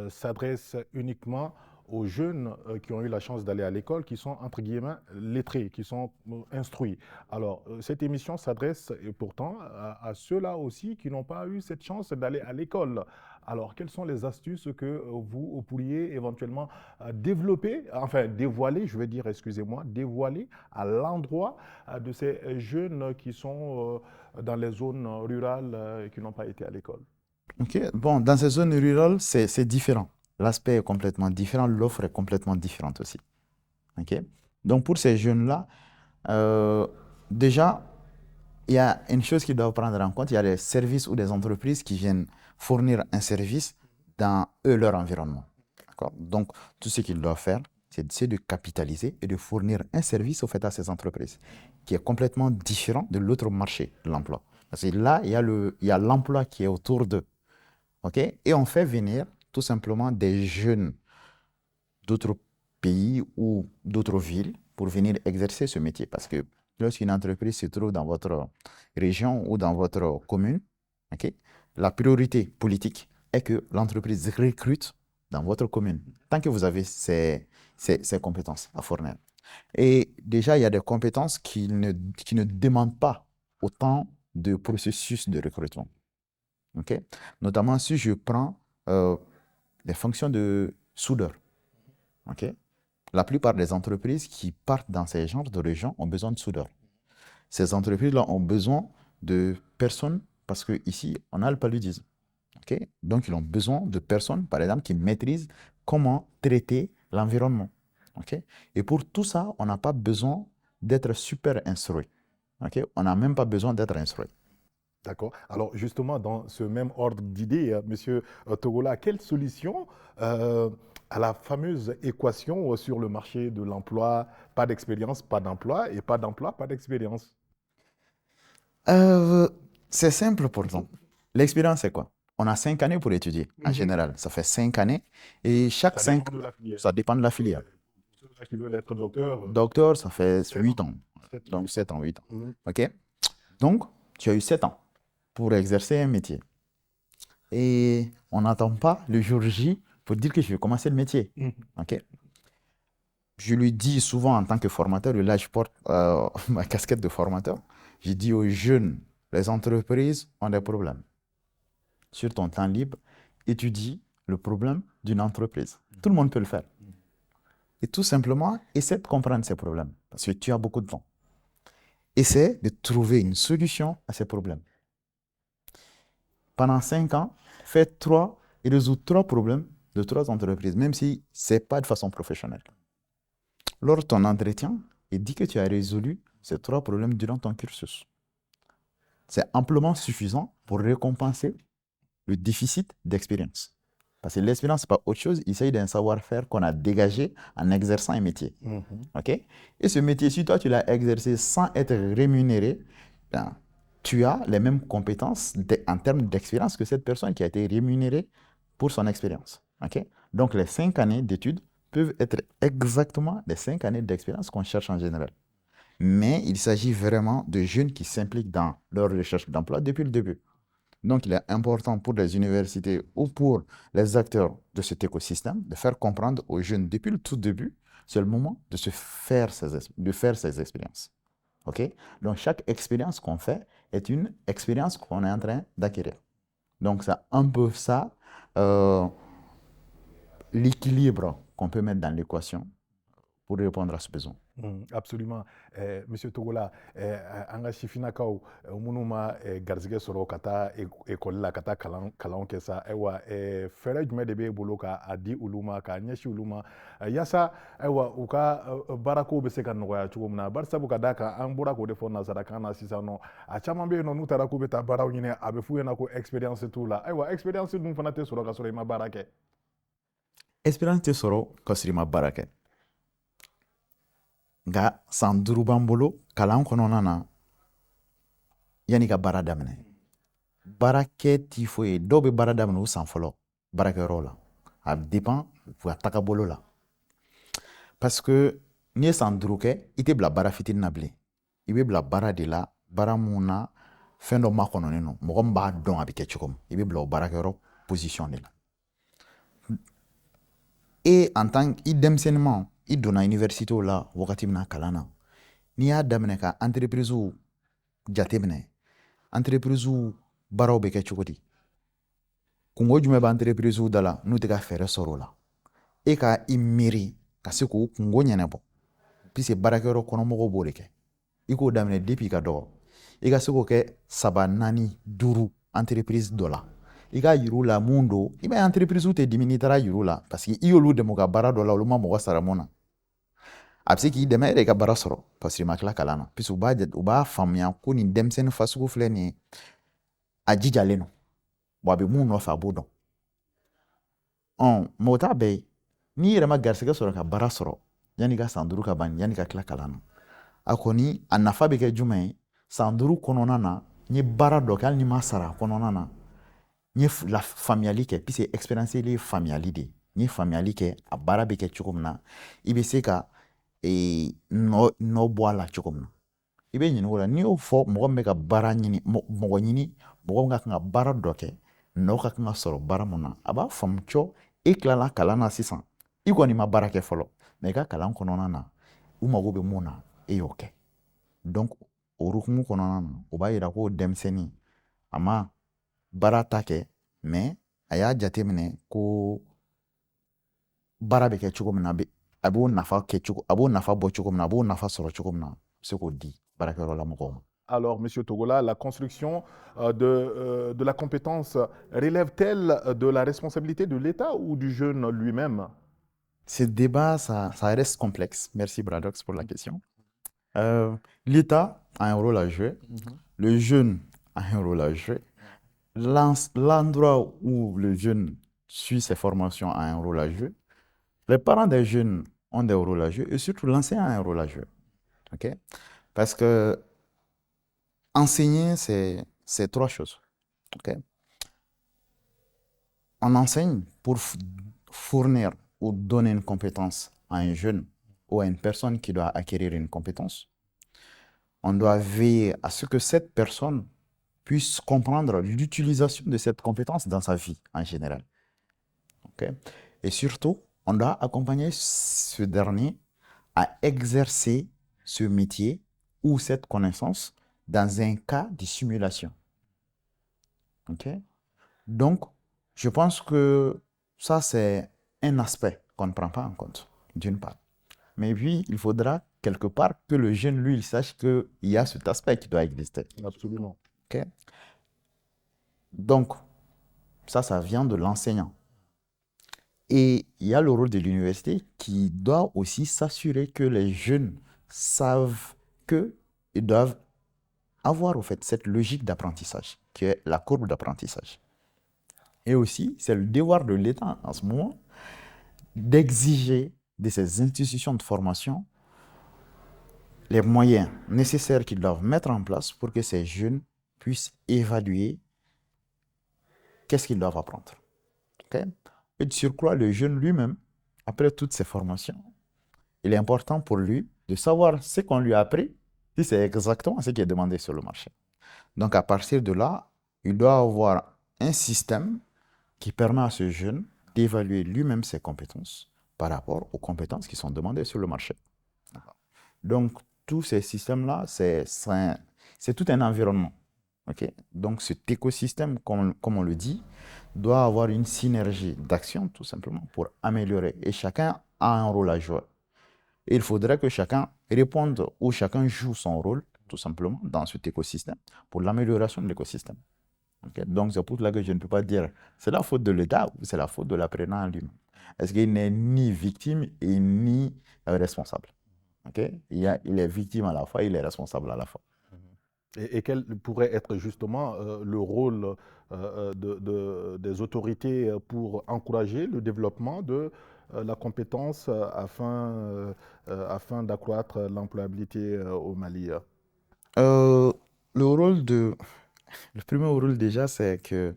Speaker 1: s'adressent uniquement aux jeunes qui ont eu la chance d'aller à l'école, qui sont entre guillemets lettrés, qui sont instruits. Alors, cette émission s'adresse pourtant à ceux-là aussi qui n'ont pas eu cette chance d'aller à l'école. Alors, quelles sont les astuces que vous pourriez éventuellement développer, enfin dévoiler, je vais dire, excusez-moi, dévoiler à l'endroit de ces jeunes qui sont dans les zones rurales et qui n'ont pas été à l'école?
Speaker 2: Ok, bon, dans ces zones rurales, c'est différent. L'aspect est complètement différent, l'offre est complètement différente aussi. Ok? Donc, pour ces jeunes-là, euh, déjà, il y a une chose qu'ils doivent prendre en compte, il y a des services ou des entreprises qui viennent fournir un service dans eux, leur environnement. D'accord? Donc, tout ce qu'ils doivent faire, c'est de capitaliser et de fournir un service au fait à ces entreprises qui est complètement différent de l'autre marché de l'emploi. Parce que là, il y a l'emploi qui est autour d'eux. OK? Et on fait venir tout simplement des jeunes d'autres pays ou d'autres villes pour venir exercer ce métier. Parce que lorsqu'une entreprise se trouve dans votre région ou dans votre commune, ok, la priorité politique est que l'entreprise recrute dans votre commune, tant que vous avez ces compétences à fournir. Et déjà, il y a des compétences qui ne demandent pas autant de processus de recrutement. Ok. Notamment si je prends les fonctions de soudeur. Ok. La plupart des entreprises qui partent dans ces genres de régions ont besoin de soudeurs. Ces entreprises-là ont besoin de personnes parce qu'ici, on a le paludisme. Ok. Donc, ils ont besoin de personnes, par exemple, qui maîtrisent comment traiter l'environnement. Ok. Et pour tout ça, on n'a pas besoin d'être super instruit. Ok. On n'a même pas besoin d'être instruit.
Speaker 1: D'accord. Alors justement, dans ce même ordre d'idées, Monsieur Togola, quelle solution à la fameuse équation sur le marché de l'emploi, pas d'expérience, pas d'emploi, et pas d'emploi, pas d'expérience?
Speaker 2: Euh, c'est simple pourtant. L'expérience, c'est quoi? On a 5 années pour étudier, en général. Ça fait 5 années. Et chaque
Speaker 1: Ça
Speaker 2: 5,
Speaker 1: dépend de la filière.
Speaker 2: ça dépend de la filière.
Speaker 1: Pour ceux qui veulent être docteur,
Speaker 2: Docteur, ça fait
Speaker 1: 7
Speaker 2: 8
Speaker 1: ans.
Speaker 2: ans.
Speaker 1: 7 ans.
Speaker 2: Donc 7 ans, 8 ans.
Speaker 1: Mhm.
Speaker 2: OK? Donc, tu as eu 7 ans pour exercer un métier. Et on n'attend pas le jour J pour dire que je vais commencer le métier.
Speaker 1: Mhm.
Speaker 2: OK? Je lui dis souvent en tant que formateur, et là je porte ma casquette de formateur, je dis aux jeunes, les entreprises ont des problèmes. Sur ton temps libre, étudie le problème d'une entreprise. Tout le monde peut le faire. Et tout simplement, essaie de comprendre ces problèmes, parce que tu as beaucoup de temps. Essaie de trouver une solution à ces problèmes. Pendant 5 ans, fais 3 et résous 3 problèmes de 3 entreprises, même si ce n'est pas de façon professionnelle. Lors de ton entretien, il dit que tu as résolu ces 3 problèmes durant ton cursus. C'est amplement suffisant pour récompenser le déficit d'expérience. Parce que l'expérience, ce n'est pas autre chose, il s'agit d'un savoir-faire qu'on a dégagé en exerçant un métier.
Speaker 1: Mhm.
Speaker 2: Okay? Et ce métier, si toi tu l'as exercé sans être rémunéré, ben, tu as les mêmes compétences en termes d'expérience que cette personne qui a été rémunérée pour son expérience. Okay? Donc les 5 années d'études peuvent être exactement les 5 années d'expérience qu'on cherche en général. Mais il s'agit vraiment de jeunes qui s'impliquent dans leur recherche d'emploi depuis le début. Donc, il est important pour les universités ou pour les acteurs de cet écosystème de faire comprendre aux jeunes depuis le tout début, c'est le moment de de faire ces expériences. OK? Donc, chaque expérience qu'on fait est une expérience qu'on est en train d'acquérir. Donc, c'est un peu ça, euh, l'équilibre qu'on peut mettre dans l'équation pour répondre à ce besoin.
Speaker 1: Absolument. Monsieur Togola, an ka sifinnakaw minnu ma garizɛgɛ sɔrɔ ka taa ekɔli la ka taa kalanw kɛ sa ayiwa fɛɛrɛ jumɛn de b'e bolo k'a di olu ma k'a ɲɛsin olu ma yaasa ayiwa u ka baarakow bɛ se ka nɔgɔya cogo min na bari sabu ka d'a kan an bɔra k'o de fɔ nanzarakan na sisan nɔ a caman bɛ yen nɔ n'u taara k'u bɛ taa baaraw ɲini a bɛ f'u ɲɛna ko experience t'u la ayiwa experience dun fana tɛ sɔrɔ ka sɔrɔ i ma baara kɛ.
Speaker 2: Expérience tɛ sɔrɔ ka sɔrɔ i ma baara kɛ. Nka san 5 b'an bolo kalan kɔnɔna na yanni ka baara daminɛ. Baarakɛ t'i foyi ye dɔw bɛ baara daminɛ o san fɔlɔ baarakɛyɔrɔ la. A dépend u ka tagabolo la. Parce que n'i ye san 5 kɛ i tɛ bila baara fitinin na bilen. I bɛ bila baara de la baara mun na fɛn dɔ makɔnɔnen don mɔgɔ min b'a dɔn a bɛ kɛ cogo min. I bɛ bila o baarakɛyɔrɔ position de la. Et en tant que i denmisɛnninma i donna université la wagati min na kalan na n'i y'a daminɛ ka entreprise jateminɛ entreprise baaraw bɛ kɛ cogo di kungo jumɛn bɛ entreprise da la n'u tɛ ka fɛɛrɛ sɔrɔ o la e ka i miiri ka se k'o kungo ɲɛnabɔ puisque baarakɛyɔrɔ kɔnɔmɔgɔw b'o de kɛ i k'o daminɛ depuis i ka dɔgɔ i ka se k'o kɛ 3 4 5 entreprise dɔ la i ka yir'u la mun don i b'a ye entreprise tɛ dimi n'i taara yir'u la parce que i y'olu dɛmɛ u ka baara dɔ la olu ma mɔgɔ sara mun na a bɛ se k'i dɛmɛ yɛrɛ i ka baara sɔrɔ parce que i ma tila kalan na puisque u b'a faamuya ko nin denmisɛnnin fasugu filɛ nin ye a jijalen don wa a bɛ mun nɔfɛ a b'o dɔn mɛ o t'a bɛɛ ye n'i yɛrɛ ma garisɛgɛ sɔrɔ ka baara sɔrɔ yanni i ka san 5 ka ban yanni i ka tila kalan na a kɔni a nafa bɛ kɛ jumɛn ye san 5 kɔnɔna na n ye baara dɔ kɛ hali ni ma sara a kɔnɔna na n ye faamuyali kɛ puisque expérience ye faamuyali de ye n ye faamuyali kɛ a baara bɛ kɛ cogo min na i bɛ se ka nɔ bɔ a la cogo min na i bɛ ɲininka o la n'i y'o fɔ mɔgɔ min bɛ ka baara ɲini mɔgɔ ɲini mɔgɔ min ka kan ka baara dɔ kɛ nɔ ka kan ka sɔrɔ baara mun na a b'a faamu cɔ e tilala kalan na sisan i kɔni ma baara kɛ fɔlɔ mɛ i ka kalan kɔnɔna na u mago bɛ mun na e y'o kɛ donc o hukumu kɔnɔna na o b'a yira ko denmisɛnnin a ma baara ta kɛ mɛ a y'a jateminɛ ko baara bɛ kɛ cogo min na a b'o nafa bɔ cogo min na a b'o nafa sɔrɔ cogo min na a bɛ se k'o di baarakɛyɔrɔ la mɔgɔw ma.
Speaker 1: Alors, Monsieur Togola, la construction de la compétence relève-t-elle de la responsabilité de l'État ou du jeune lui-même?
Speaker 2: Ce débat, ça reste complexe. Merci, Bradox, pour la question. L'État a un rôle à jouer. Le jeune a un rôle à jouer. L'endroit où le jeune suit ses formations a un rôle à jouer. Les parents des jeunes ont des rôles à jouer et surtout l'enseignant a un rôle à jouer. Okay? Parce que enseigner, c'est 3 choses. Okay? On enseigne pour fournir ou donner une compétence à un jeune ou à une personne qui doit acquérir une compétence. On doit veiller à ce que cette personne puisse comprendre l'utilisation de cette compétence dans sa vie en général. Okay? Et surtout, on doit accompagner ce dernier à exercer ce métier ou cette connaissance dans un cas de simulation. Okay? Donc, je pense que ça, c'est un aspect qu'on ne prend pas en compte, d'une part. Mais puis, il faudra quelque part que le jeune, lui, il sache qu'il y a cet aspect qui doit exister.
Speaker 1: Absolument.
Speaker 2: Okay? Donc, ça vient de l'enseignant. Et il y a le rôle de l'université qui doit aussi s'assurer que les jeunes savent qu'ils doivent avoir au fait cette logique d'apprentissage, qui est la courbe d'apprentissage. Et aussi, c'est le devoir de l'État en ce moment d'exiger de ces institutions de formation les moyens nécessaires qu'ils doivent mettre en place pour que ces jeunes puissent évaluer qu'est-ce qu'ils doivent apprendre. Okay? Et de surcroît, le jeune lui-même, après toutes ces formations, il est important pour lui de savoir ce qu'on lui a appris, si c'est exactement ce qui est demandé sur le marché. Donc, à partir de là, il doit avoir un système qui permet à ce jeune d'évaluer lui-même ses compétences par rapport aux compétences qui sont demandées sur le marché. Donc, tous ces systèmes-là, c'est tout un environnement. Ok. Donc, cet écosystème, comme on le dit, doit avoir une synergie d'action, tout simplement, pour améliorer. Et chacun a un rôle à jouer. Et il faudrait que chacun réponde ou chacun joue son rôle, tout simplement, dans cet écosystème, pour l'amélioration de l'écosystème. Ok. Donc, c'est pour cela que je ne peux pas dire c'est la faute de l'État ou c'est la faute de l'apprenant lui-même. Est-ce qu'il n'est ni victime et ni responsable? Ok. Il est victime à la fois, il est responsable à la fois.
Speaker 1: Et quel pourrait être justement le rôle des autorités pour encourager le développement de la compétence afin d'accroître l'employabilité au Mali?
Speaker 2: Euh, le rôle de... Le premier rôle déjà, c'est que,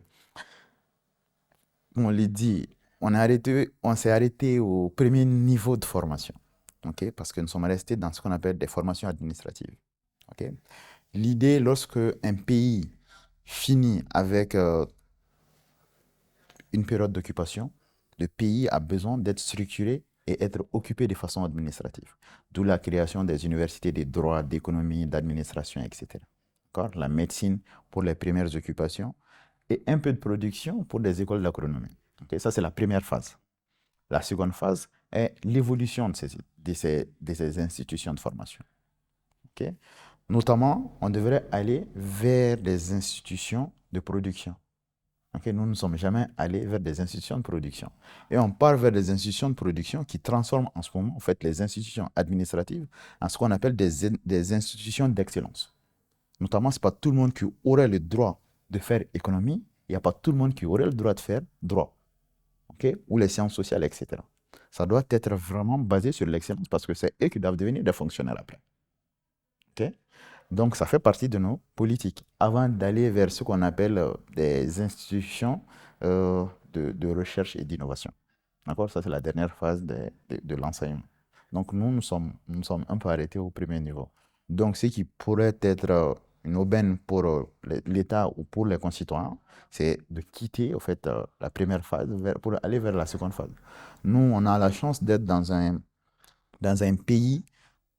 Speaker 2: on l'a dit, on s'est arrêté au premier niveau de formation. Ok. Parce que nous sommes restés dans ce qu'on appelle des formations administratives. Ok. L'idée, lorsque un pays finit avec une période d'occupation, le pays a besoin d'être structuré et être occupé de façon administrative. D'où la création des universités de droit, d'économie, d'administration, etc. D'accord. La médecine pour les premières occupations et un peu de production pour des écoles d'agronomie. Ok. Ça, c'est la première phase. La seconde phase est l'évolution de ces institutions de formation. Ok. Notamment, on devrait aller vers des institutions de production. Ok. Nous ne sommes jamais allés vers des institutions de production. Et on part vers des institutions de production qui transforment en ce moment, en fait, les institutions administratives en ce qu'on appelle des institutions d'excellence. Notamment, ce n'est pas tout le monde qui aurait le droit de faire économie, il n'y a pas tout le monde qui aurait le droit de faire droit, ok, ou les sciences sociales, etc. Ça doit être vraiment basé sur l'excellence parce que c'est eux qui doivent devenir des fonctionnaires après. Ok. Donc, ça fait partie de nos politiques avant d'aller vers ce qu'on appelle des institutions de recherche et d'innovation. D'accord. Ça, c'est la dernière phase de l'enseignement. Donc, nous sommes un peu arrêtés au premier niveau. Donc, ce qui pourrait être une aubaine pour l'État ou pour les concitoyens, c'est de quitter, au fait, la première phase pour aller vers la seconde phase. Nous, on a la chance d'être dans un pays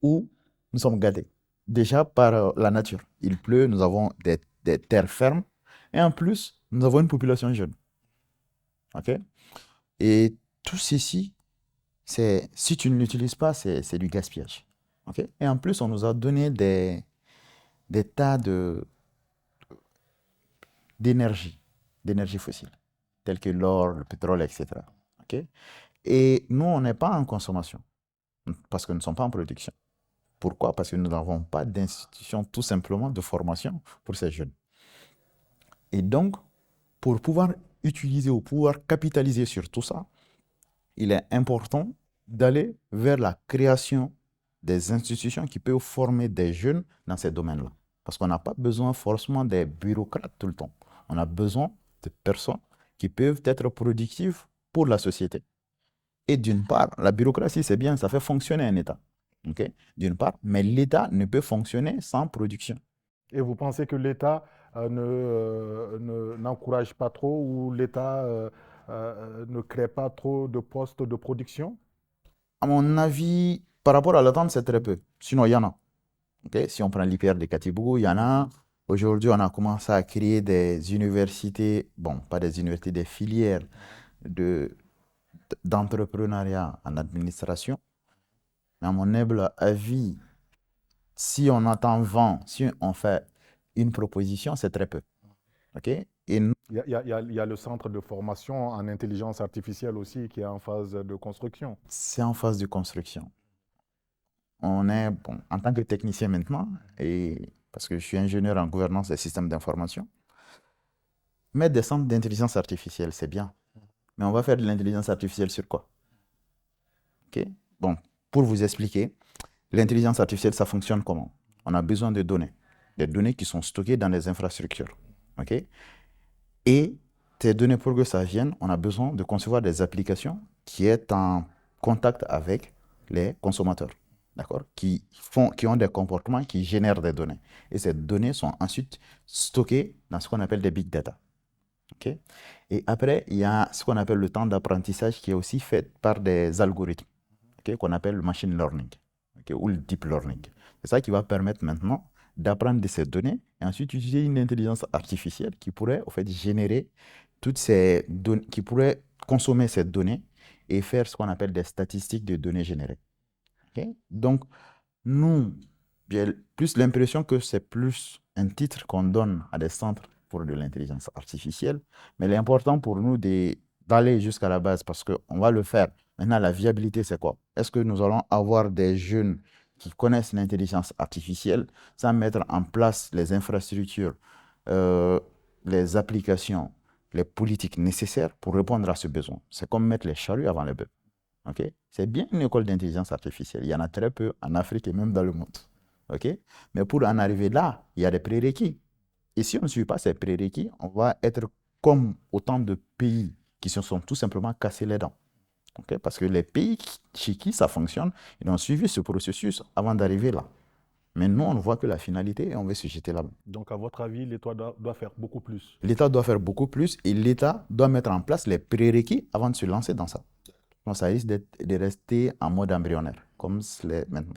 Speaker 2: où nous sommes gâtés. Déjà par la nature. Il pleut, nous avons des terres fermes et en plus, nous avons une population jeune. Ok. Et tout ceci, si tu ne l'utilises pas, c'est du gaspillage. Ok. Et en plus, on nous a donné des tas d'énergie fossile, telles que l'or, le pétrole, etc. Ok. Et nous, on n'est pas en consommation parce que nous ne sommes pas en production. Pourquoi? Parce que nous n'avons pas d'institution tout simplement de formation pour ces jeunes. Et donc, pour pouvoir utiliser ou pouvoir capitaliser sur tout ça, il est important d'aller vers la création des institutions qui peuvent former des jeunes dans ces domaines-là. Parce qu'on n'a pas besoin forcément des bureaucrates tout le temps. On a besoin de personnes qui peuvent être productives pour la société. Et d'une part, la bureaucratie, c'est bien, ça fait fonctionner un État. Ok. D'une part, mais l'État ne peut fonctionner sans production.
Speaker 1: Et vous pensez que l'État n'encourage pas trop ou l'État ne crée pas trop de postes de production?
Speaker 2: À mon avis, par rapport à l'attente, c'est très peu. Sinon, il y en a. Ok. Si on prend l'IPR de Katibougou, il y en a. Aujourd'hui, on a commencé à créer des universités, bon, pas des universités, des filières de, d'entrepreneuriat en administration. Mais à mon humble avis, si on attend 20, si on fait une proposition, c'est très peu. Ok. Et
Speaker 1: Il y a le centre de formation en intelligence artificielle aussi qui est en phase de construction.
Speaker 2: c'est en phase de construction. On est, bon, en tant que technicien maintenant, et parce que je suis ingénieur en gouvernance des systèmes d'information, mettre des centres d'intelligence artificielle, c'est bien. Mais on va faire de l'intelligence artificielle sur quoi? Ok. Bon, pour vous expliquer, l'intelligence artificielle, ça fonctionne comment? On a besoin de données. Des données qui sont stockées dans des infrastructures. Ok. Et ces données, pour que ça vienne, on a besoin de concevoir des applications qui sont en contact avec les consommateurs. d'accord, qui ont des comportements qui génèrent des données. Et ces données sont ensuite stockées dans ce qu'on appelle des big data. Ok. Et après, il y a ce qu'on appelle le temps d'apprentissage qui est aussi fait par des algorithmes, ok, qu'on appelle le machine learning, ok, ou le deep learning. C'est ça qui va permettre maintenant d'apprendre de ces données et ensuite utiliser une intelligence artificielle qui pourrait au fait générer toutes ces données, qui pourrait consommer ces données et faire ce qu'on appelle des statistiques de données générées. Ok. Donc, nous, j'ai plus l'impression que c'est plus un titre qu'on donne à des centres pour de l'intelligence artificielle, mais l'important pour nous d'aller jusqu'à la base parce qu'on va le faire. Maintenant, la viabilité, c'est quoi? Est-ce que nous allons avoir des jeunes qui connaissent l'intelligence artificielle sans mettre en place les infrastructures, euh, les applications, les politiques nécessaires pour répondre à ce besoin? C'est comme mettre les charrues avant les bœufs. Ok. C'est bien une école d'intelligence artificielle. Il y en a très peu en Afrique et même dans le monde. Ok. Mais pour en arriver là, il y a des prérequis. Et si on ne suit pas ces prérequis, on va être comme autant de pays qui se sont tout simplement cassés les dents. Ok. Parce que les pays chez qui ça fonctionne, ils ont suivi ce processus avant d'arriver là. Mais nous, on ne voit que la finalité et on veut se jeter là-bas.
Speaker 1: Donc, à votre avis, l'État doit faire beaucoup plus.
Speaker 2: L'État doit faire beaucoup plus et l'État doit mettre en place les prérequis avant de se lancer dans ça. Donc, ça risque de rester en mode embryonnaire, comme c'est maintenant.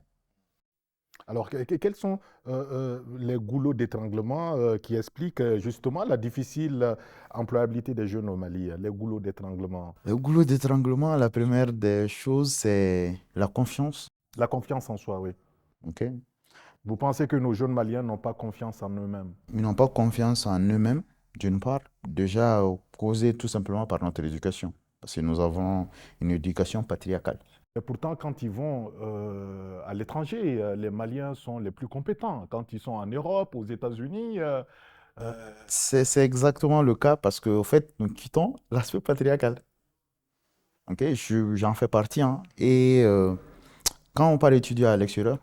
Speaker 1: Alors, quels sont les goulots d'étranglement qui expliquent justement la difficile employabilité des jeunes au Mali, les goulots d'étranglement?
Speaker 2: Le goulot d'étranglement, la première des choses, c'est la confiance.
Speaker 1: La confiance en soi, oui.
Speaker 2: Ok.
Speaker 1: Vous pensez que nos jeunes Maliens n'ont pas confiance en eux-mêmes?
Speaker 2: Ils n'ont pas confiance en eux-mêmes, d'une part, déjà causé tout simplement par notre éducation. Parce que nous avons une éducation patriarcale.
Speaker 1: Et pourtant, quand ils vont à l'étranger, les Maliens sont les plus compétents. Quand ils sont en Europe, aux États-Unis,
Speaker 2: C'est exactement le cas parce qu'au fait, nous quittons l'aspect patriarcal. Ok, j'en fais partie, hein. Et quand on part étudier à l'extérieur,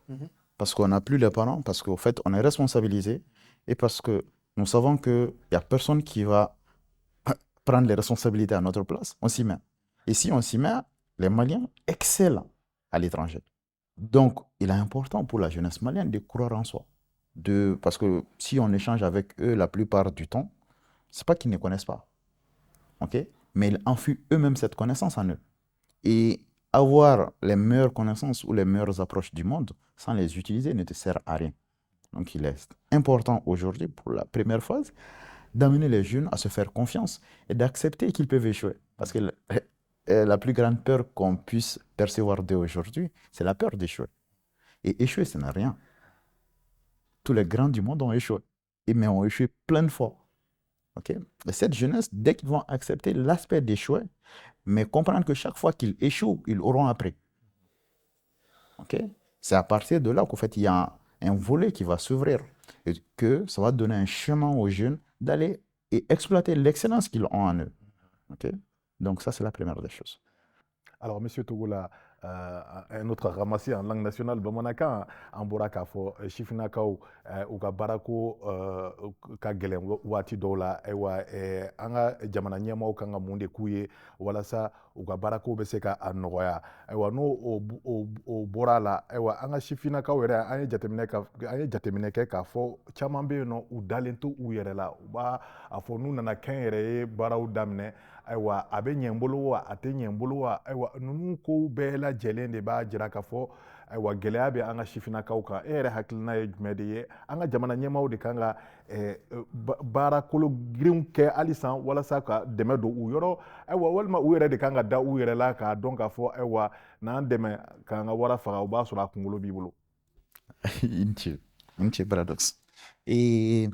Speaker 2: parce qu'on n'a plus les parents, parce qu'au fait, on est responsabilisé et parce que nous savons qu'il n'y a personne qui va prendre les responsabilités à notre place, on s'y met. Et si on s'y met, les Maliens excellent à l'étranger. Donc, il est important pour la jeunesse malienne de croire en soi. Parce que si on échange avec eux la plupart du temps, c'est pas qu'ils ne connaissent pas, ok? Mais ils enfuient eux-mêmes cette connaissance en eux. Et avoir les meilleures connaissances ou les meilleures approches du monde sans les utiliser ne te sert à rien. Donc, il est important aujourd'hui, pour la première phase, d'amener les jeunes à se faire confiance et d'accepter qu'ils peuvent échouer. Parce que la plus grande peur qu'on puisse percevoir d'eux aujourd'hui, c'est la peur d'échouer. Et échouer, ce n'est rien. Tous les grands du monde ont échoué. Mais ont échoué plein de fois. Okay? Et cette jeunesse, dès qu'ils vont accepter l'aspect d'échouer, mais comprendre que chaque fois qu'ils échouent, ils auront appris. Okay? C'est à partir de là qu'en fait, il y a un volet qui va s'ouvrir et que ça va donner un chemin aux jeunes d'aller et exploiter l'excellence qu'ils ont en eux. Okay? Donc ça, c'est la première des choses.
Speaker 1: alors, Monsieur Togola, un autre ramassé en langue nationale, Bamanaka, en Borakafo, Chifinakao, Ugabarako, Kagelen, Wati Dola, Ewa, Anga, Jamana Nyama, Kanga Munde Kuye, Walasa, Ugabarako Beseka, Anoya, Ewa, no, o Borala, Ewa, Anga Chifinakao, Anya Jatemineke, Kafo, Chamambe, no, Udalentu, Uyerela, Uba, Afonu, Nana Kenre, Barau Damne, ayiwa a bɛ ɲɛ n bolo wa a tɛ ɲɛ n bolo wa ayiwa ninnu kow bɛɛ lajɛlen de b'a jira k'a fɔ ayiwa gɛlɛya bɛ an ka sifinnakaw kan e yɛrɛ hakilina ye jumɛn de ye an ka jamana ɲɛmaaw de kan ka baara kolo girinw kɛ halisa walasa ka dɛmɛ don u yɔrɔ ayiwa walima u yɛrɛ de kan ka da u yɛrɛ la k'a dɔn k'a fɔ ayiwa n'an dɛmɛ k'an ka wara faga o b'a sɔrɔ a kunkolo b'i bolo.
Speaker 2: Une paradoxe. Et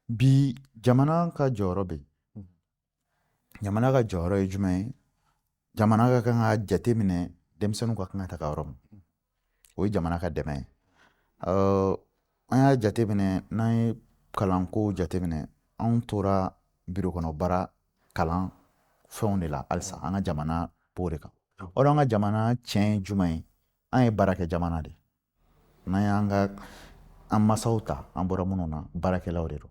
Speaker 2: bi jamana ka jɔyɔrɔ bɛ yen. Jamana ka jɔyɔrɔ ye jumɛn ye? Jamana ka kan ka jate minɛ denmisɛnninw ka kan ka taga yɔrɔ min. O ye jamana ka dɛmɛ ye. An y'a jate minɛ n'an ye kalanko jate minɛ anw tora biro kɔnɔ baara kalan fɛnw de la halisa an ka jamana b'o de kan. O an ka jamana tiɲɛ ye jumɛn ye? An ye baara kɛ jamana de. N'an y'an ka an masaw ta an bɔra minnu na baarakɛlaw de don.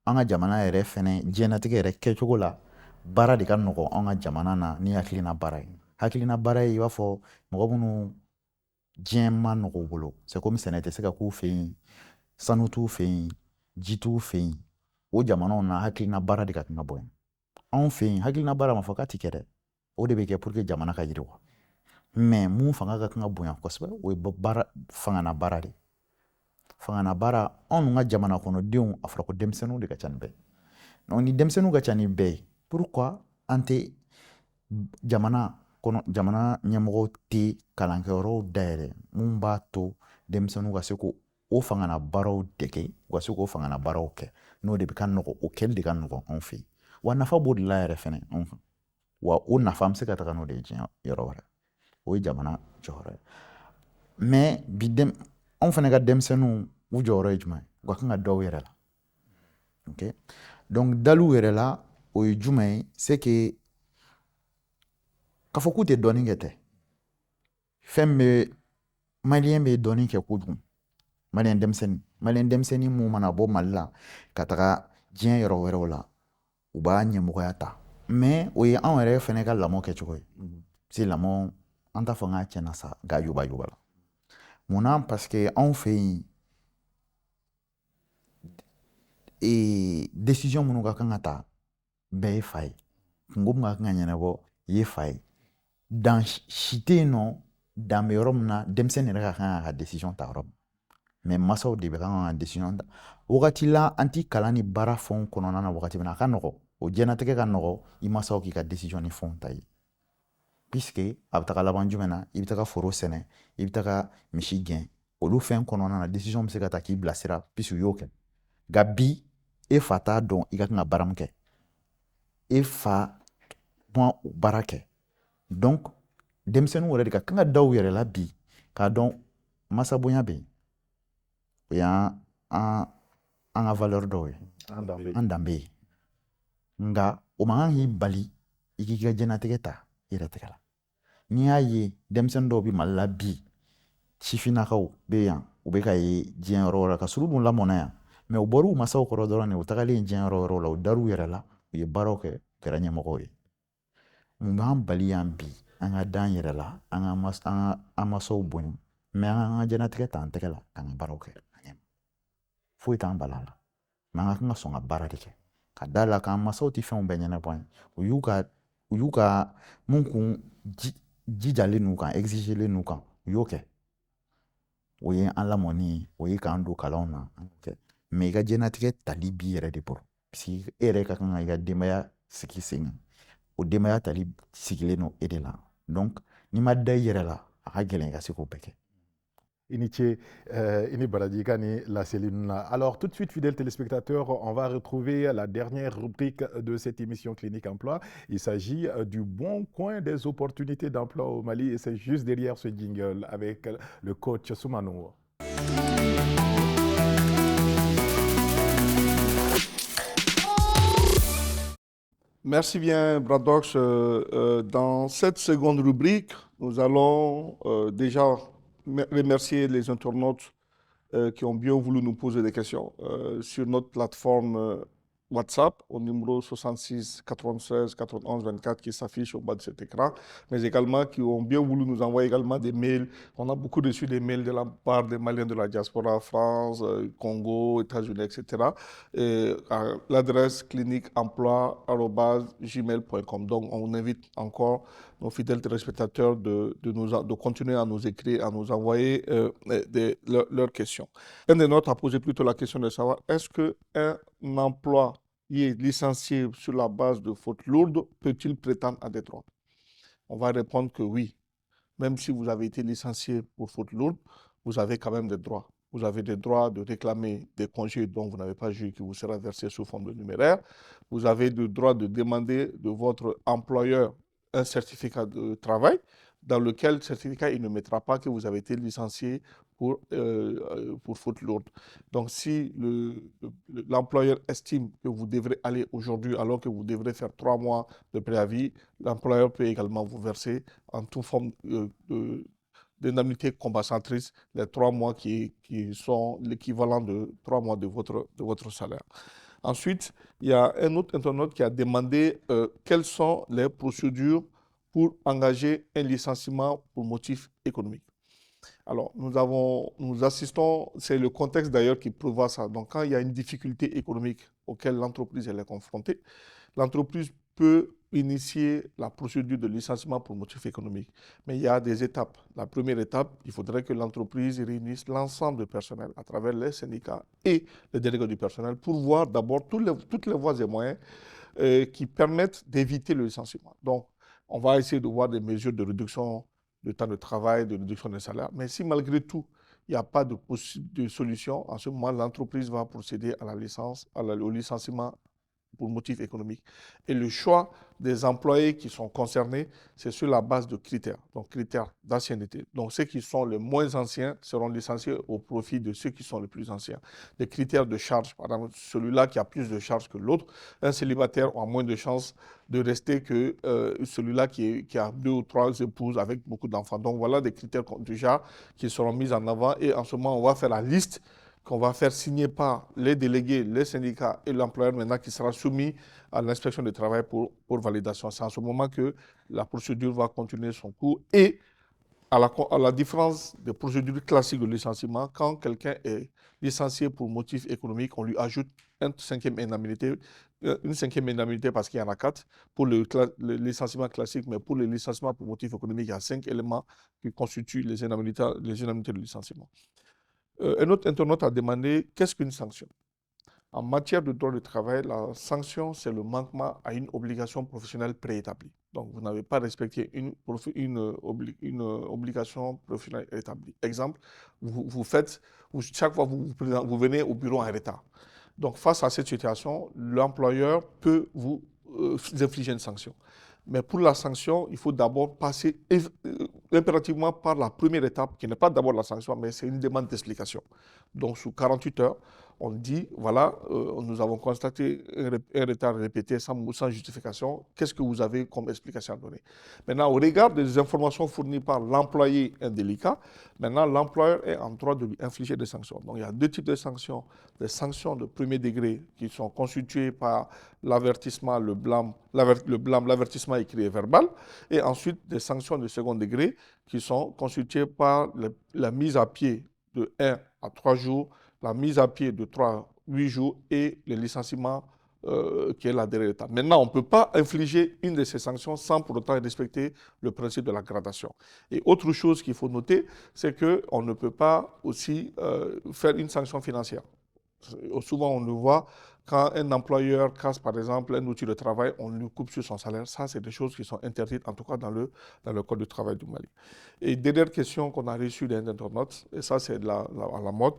Speaker 2: An ka jamana yɛrɛ fɛnɛ diɲɛnatigɛ yɛrɛ kɛcogo la baara de ka nɔgɔn an ka jamana na ni hakilina baara ye. Hakilina baara ye i b'a fɔ mɔgɔ minnu diɲɛ ma nɔgɔ u bolo c'est comme sɛnɛ tɛ se ka k'u fɛ yen sanu t'u fɛ yen ji t'u fɛ yen o jamanaw na hakilina baara de ka kan ka bɔ yen anw fɛ yen hakilina baara ma fɔ k'a ti kɛ dɛ o de bɛ kɛ pour que jamana ka yiriwa mais mun fanga ka kan ka bonya kosɛbɛ o ye baara fangana baara de fangana baara anw dun ka jamana kɔnɔdenw a fɔra ko denmisɛnninw de ka ca ni bɛɛ donc ni denmisɛnninw ka ca ni bɛɛ ye pourquoi an tɛ jamana ɲɛmɔgɔw tɛ kalankɛyɔrɔw dayɛlɛ mun b'a to denmisɛnninw ka se ko o fangana baaraw dege u ka se k'o fangana baaraw kɛ n'o de bɛ ka nɔgɔ o kɛli de ka nɔgɔ anw fɛ yen wa nafa b'o de la yɛrɛ fɛnɛ anw kan wa o nafa an bɛ se ka taga n'o de ye diɲɛ yɔrɔ wɛrɛ o ye jamana jɔyɔrɔ ye mais bi anw fɛnɛ ka denmisɛnninw u jɔyɔrɔ ye jumɛn u ka kan ka dɔw yɛrɛ la ok donc daliw yɛrɛ la o ye jumɛn ye c'est que k'a fɔ k'u tɛ dɔɔnin kɛ tɛ fɛn bɛ maliyɛn bɛ dɔɔnin kɛ kojugu maliyɛn denmisɛnnin mun mana bɔ mali la ka taga diɲɛ yɔrɔ wɛrɛw la u b'a ɲɛmɔgɔya ta mais o ye anw yɛrɛ fɛnɛ ka lamɔ kɛcogo ye si lamɔ an t'a fɔ n k'a tiɲɛna sa nka yuba la munna parce que anw fɛ yen décision minnu ka kan ka ta bɛɛ ye fa ye kungo min ka kan ka ɲɛnabɔ i ye fa ye dan si tɛ yen nɔ dan bɛ yɔrɔ min na denmisɛnnin yɛrɛ ka kan ka décision ta yɔrɔ min mais masaw de bɛ kan ka décision ta wagati la an ti kalan ni baara fɛnw kɔnɔna na wagati min na a ka nɔgɔ o diɲɛnatigɛ ka nɔgɔ i masaw k'i ka décision ni fɛnw ta ye puisque a bɛ taga laban jumɛn na i bɛ taga foro sɛnɛ i bɛ taga misi gɛn olu fɛn kɔnɔna na décision bɛ se ka ta k'i bilasira puisque u y'o kɛ nka bi e fa t'a dɔn i ka kan ka baara min kɛ e fa ma o baara kɛ donc denmisɛnninw yɛrɛ de ka kan ka da u yɛrɛ la bi k'a dɔn masabonya bɛ yen o y'an ka valeur dɔw ye an danbe ye nka o man kan k'i bali i k'i ka diɲɛnatigɛ ta i yɛrɛ tɛgɛ la n'i y'a ye denmisɛnnin dɔw bɛ mali la bi sifinnakaw bɛ yan u bɛ ka ye diɲɛ yɔrɔ wɛrɛ ka sɔrɔ u dun lamɔna yan mais u bɔra u masaw kɔrɔ dɔrɔn de u tagalen diɲɛ yɔrɔ wɛrɛw la u dar'u yɛrɛ la u ye baaraw kɛ u kɛra ɲɛmɔgɔw ye mun b'an bali yan bi an ka dan yɛrɛ la an masaw bonya mais an ka diɲɛnatigɛ ta an tɛgɛ la k'an ka baaraw kɛ a ɲɛ foyi t'an bala la mais an ka kan ka sɔn ka baara de kɛ ka da la k'an masaw tɛ fɛnw bɛɛ ɲɛnabɔ an ye u y'u ka mun kun jijalen n'u kan exigelen n'u kan u y'o kɛ o ye an lamɔni ye o ye k'an don kalanw na mais i ka diɲɛnatigɛ tali b'i yɛrɛ de bolo parce que e yɛrɛ ka kan ka i ka denbaya sigi sen kan o denbaya tali sigilen don e de la donc n'i ma da i yɛrɛ la a ka gɛlɛn i ka se k'o bɛɛ kɛ.
Speaker 1: Ini Baradjikani, la cellule. Alors, tout de suite, fidèles téléspectateurs, on va retrouver la dernière rubrique de cette émission Clinique Emploi. Il s'agit du bon coin des opportunités d'emploi au Mali et c'est juste derrière ce jingle avec le coach Soumano.
Speaker 3: Merci bien, Bradox. Dans cette seconde rubrique, nous allons déjà remercier les internautes qui ont bien voulu nous poser des questions sur notre plateforme WhatsApp au numéro 66 96 91 24 qui s'affiche au bas de cet écran, mais également qui ont bien voulu nous envoyer également des mails. On a beaucoup reçu des mails de la part des Maliens de la diaspora, France, Congo, États-Unis, etc. Et à l'adresse cliniqueemploi@gmail.com. Donc on invite encore nos fidèles téléspectateurs de continuer à nous écrire, à nous envoyer leurs questions. Un des nôtres a posé plutôt la question de savoir est-ce qu'un employé licencié sur la base de fautes lourdes peut-il prétendre à des droits? On va répondre que oui. Même si vous avez été licencié pour fautes lourdes, vous avez quand même des droits. Vous avez des droits de réclamer des congés dont vous n'avez pas jugé qui vous sera versé sous forme de numéraire. Vous avez le droit de demander de votre employeur un certificat de travail dans lequel certificat il ne mettra pas que vous avez été licencié pour faute lourde. Donc si l'employeur estime que vous devrez aller aujourd'hui alors que vous devrez faire 3 mois de préavis, l'employeur peut également vous verser en toute forme d'indemnité compensatrice les 3 mois qui sont l'équivalent de 3 mois de votre salaire. Ensuite, il y a un autre internaute qui a demandé quelles sont les procédures pour engager un licenciement pour motif économique. Alors, nous assistons, c'est le contexte d'ailleurs qui prévoit ça. Donc, quand il y a une difficulté économique auquel l'entreprise elle est confrontée, l'entreprise peut initier la procédure de licenciement pour motif économique. Mais il y a des étapes. La première étape, il faudrait que l'entreprise réunisse l'ensemble du personnel à travers les syndicats et les délégués du personnel pour voir d'abord toutes les voies et moyens qui permettent d'éviter le licenciement. Donc, on va essayer de voir des mesures de réduction de temps de travail, de réduction des salaires. Mais si malgré tout, il n'y a pas de solution, en ce moment, l'entreprise va procéder à la licence, au licenciement pour motif économique. Et le choix des employés qui sont concernés, c'est sur la base de critères, donc critères d'ancienneté. Donc ceux qui sont les moins anciens seront licenciés au profit de ceux qui sont les plus anciens. Les critères de charge, par exemple, celui-là qui a plus de charges que l'autre, un célibataire a moins de chances de rester que celui-là qui a 2 ou 3 épouses avec beaucoup d'enfants. Donc voilà des critères déjà qui seront mis en avant et en ce moment, on va faire la liste qu'on va faire signer par les délégués, les syndicats et l'employeur maintenant qui sera soumis à l'inspection du travail pour validation. C'est en ce moment que la procédure va continuer son cours et à la différence des procédures classiques de licenciement, quand quelqu'un est licencié pour motif économique, on lui ajoute une cinquième indemnité parce qu'il y en a 4 pour le licenciement classique, mais pour le licenciement pour motif économique, il y a 5 éléments qui constituent les indemnités de licenciement. Un autre internaute a demandé qu'est-ce qu'une sanction? En matière de droit du travail, la sanction, c'est le manquement à une obligation professionnelle préétablie. Donc, vous n'avez pas respecté une obligation professionnelle établie. Exemple, chaque fois vous venez au bureau en retard. Donc, face à cette situation, l'employeur peut vous infliger une sanction. Mais pour la sanction, il faut d'abord passer impérativement par la première étape, qui n'est pas d'abord la sanction, mais c'est une demande d'explication. Donc, sous 48 heures, on dit, voilà, nous avons constaté un retard répété sans justification. Qu'est-ce que vous avez comme explication à donner? Maintenant, au regard des informations fournies par l'employé indélicat, maintenant, l'employeur est en droit de lui infliger des sanctions. Donc, il y a 2 types de sanctions. Des sanctions de premier degré qui sont constituées par l'avertissement, le blâme, l'avertissement écrit et verbal, et ensuite des sanctions de second degré qui sont constituées par la mise à pied de 1 à 3 jours, la mise à pied de 3 à 8 jours et le licenciement qui est la dernière étape. Maintenant, on ne peut pas infliger une de ces sanctions sans pour autant respecter le principe de la gradation. Et autre chose qu'il faut noter, c'est qu'on ne peut pas aussi faire une sanction financière. Souvent, on le voit, quand un employeur casse, par exemple, un outil de travail, on lui coupe sur son salaire. Ça, c'est des choses qui sont interdites, en tout cas dans le Code du travail du Mali. Et dernière question qu'on a reçue d'un internaute, et ça, c'est à la mode.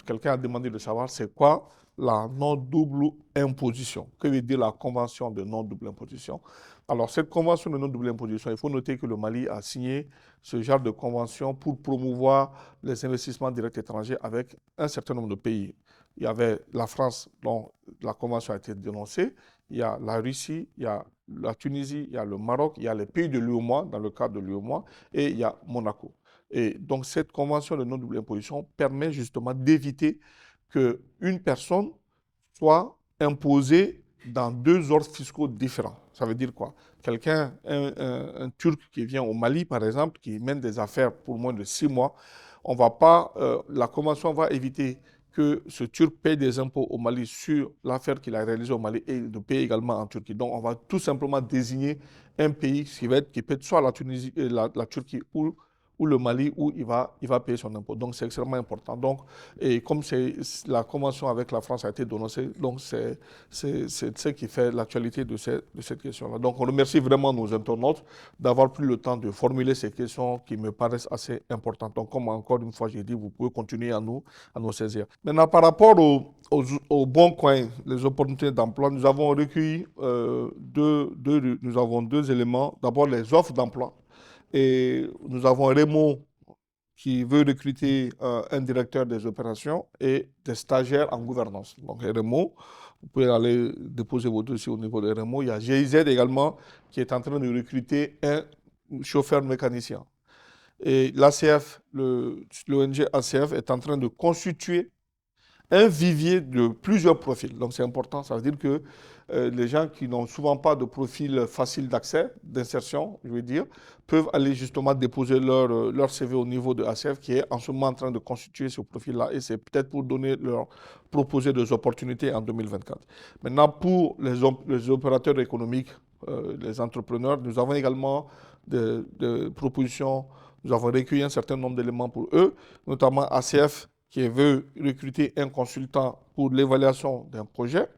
Speaker 3: Quelqu'un a demandé de savoir c'est quoi la non-double imposition. Que veut dire la convention de non-double imposition? Alors, cette convention de non-double imposition, il faut noter que le Mali a signé ce genre de convention pour promouvoir les investissements directs étrangers avec un certain nombre de pays. Il y avait la France, dont la convention a été dénoncée. Il y a la Russie, il y a la Tunisie, il y a le Maroc, il y a les pays de l'UEMOA, dans le cadre de l'UEMOA, et il y a Monaco. Et donc, cette convention de non-double imposition permet justement d'éviter qu'une personne soit imposée dans 2 ordres fiscaux différents. Ça veut dire quoi? Quelqu'un, un Turc qui vient au Mali, par exemple, qui mène des affaires pour moins de 6 mois, on va pas, la convention va éviter que ce Turc paye des impôts au Mali sur l'affaire qu'il a réalisée au Mali et de payer également en Turquie. Donc, on va tout simplement désigner un pays qui peut être soit la Tunisie, la Turquie ou le Mali où il va payer son impôt. Donc, c'est extrêmement important. Donc, et comme la convention avec la France a été dénoncée, donc c'est ce qui fait l'actualité de cette question-là. Donc, on remercie vraiment nos internautes d'avoir pris le temps de formuler ces questions qui me paraissent assez importantes. Donc, comme encore une fois, j'ai dit, vous pouvez continuer à nous saisir. Maintenant, par rapport au bon coin, les opportunités d'emploi, nous avons recueilli nous avons 2 éléments. D'abord, les offres d'emploi. Et nous avons Raymond qui veut recruter un directeur des opérations et des stagiaires en gouvernance. Donc, Raymond, vous pouvez aller déposer vos dossiers au niveau de Raymond. Il y a GIZ également qui est en train de recruter un chauffeur mécanicien. Et l'ACF, l'ONG ACF est en train de constituer un vivier de plusieurs profils. Donc c'est important, ça veut dire que les gens qui n'ont souvent pas de profil facile d'accès, d'insertion, je veux dire, peuvent aller justement déposer leur CV au niveau de ACF qui est en ce moment en train de constituer ce profil-là et c'est peut-être pour proposer des opportunités en 2024. Maintenant, pour les opérateurs économiques, les entrepreneurs, nous avons également des propositions, nous avons recueilli un certain nombre d'éléments pour eux, notamment ACF qui veut recruter un consultant pour l'évaluation d'un projet.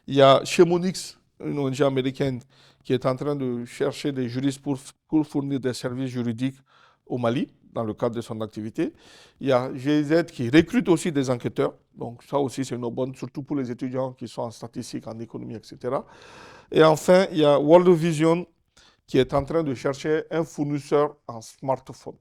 Speaker 3: Il y a Chemonix, une ONG américaine, qui est en train de chercher des juristes pour fournir des services juridiques au Mali, dans le cadre de son activité. Il y a GIZ qui recrute aussi des enquêteurs. Donc ça aussi, c'est une bonne, surtout pour les étudiants qui sont en statistique, en économie, etc. Et enfin, il y a World Vision qui est en train de chercher un fournisseur en smartphone.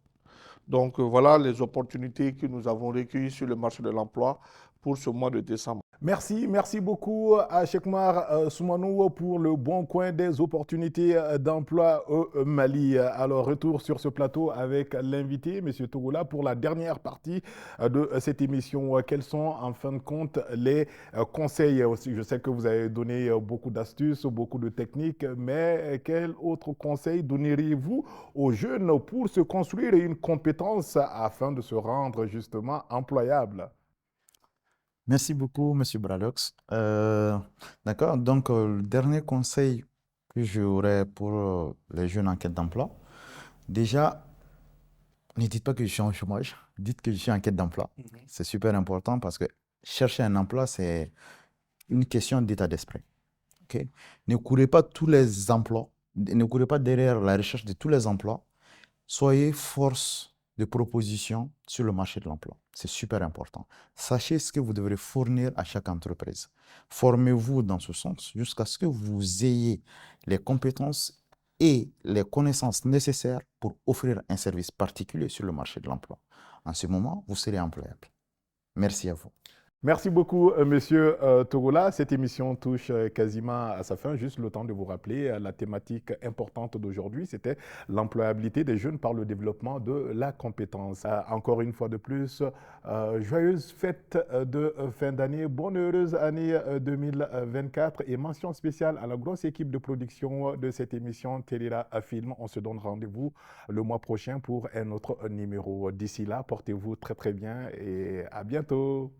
Speaker 3: Donc voilà les opportunités que nous avons recueillies sur le marché de l'emploi pour ce mois de décembre.
Speaker 1: Merci beaucoup à Chekmar Soumanou pour le bon coin des opportunités d'emploi au Mali. Alors, retour sur ce plateau avec l'invité, M. Togola, pour la dernière partie de cette émission. Quels sont, en fin de compte, les conseils aussi? Je sais que vous avez donné beaucoup d'astuces, beaucoup de techniques, mais quels autres conseils donneriez-vous aux jeunes pour se construire une compétence afin de se rendre justement employable?
Speaker 2: Merci beaucoup, Monsieur Bradox. D'accord. Donc, le dernier conseil que j'aurais pour les jeunes en quête d'emploi, déjà, ne dites pas que je suis en chômage, dites que je suis en quête d'emploi. C'est super important parce que chercher un emploi, c'est une question d'état d'esprit. Ok. Ne courez pas tous les emplois, ne courez pas derrière la recherche de tous les emplois. Soyez force de proposition sur le marché de l'emploi. C'est super important. Sachez ce que vous devrez fournir à chaque entreprise. Formez-vous dans ce sens jusqu'à ce que vous ayez les compétences et les connaissances nécessaires pour offrir un service particulier sur le marché de l'emploi. En ce moment, vous serez employable. Merci à vous.
Speaker 1: Merci beaucoup, Monsieur Togola. Cette émission touche quasiment à sa fin. Juste le temps de vous rappeler, la thématique importante d'aujourd'hui, c'était l'employabilité des jeunes par le développement de la compétence. Encore une fois de plus, joyeuse fête de fin d'année, bonne heureuse année 2024 et mention spéciale à la grosse équipe de production de cette émission Telera Film. On se donne rendez-vous le mois prochain pour un autre numéro. D'ici là, portez-vous très très bien et à bientôt.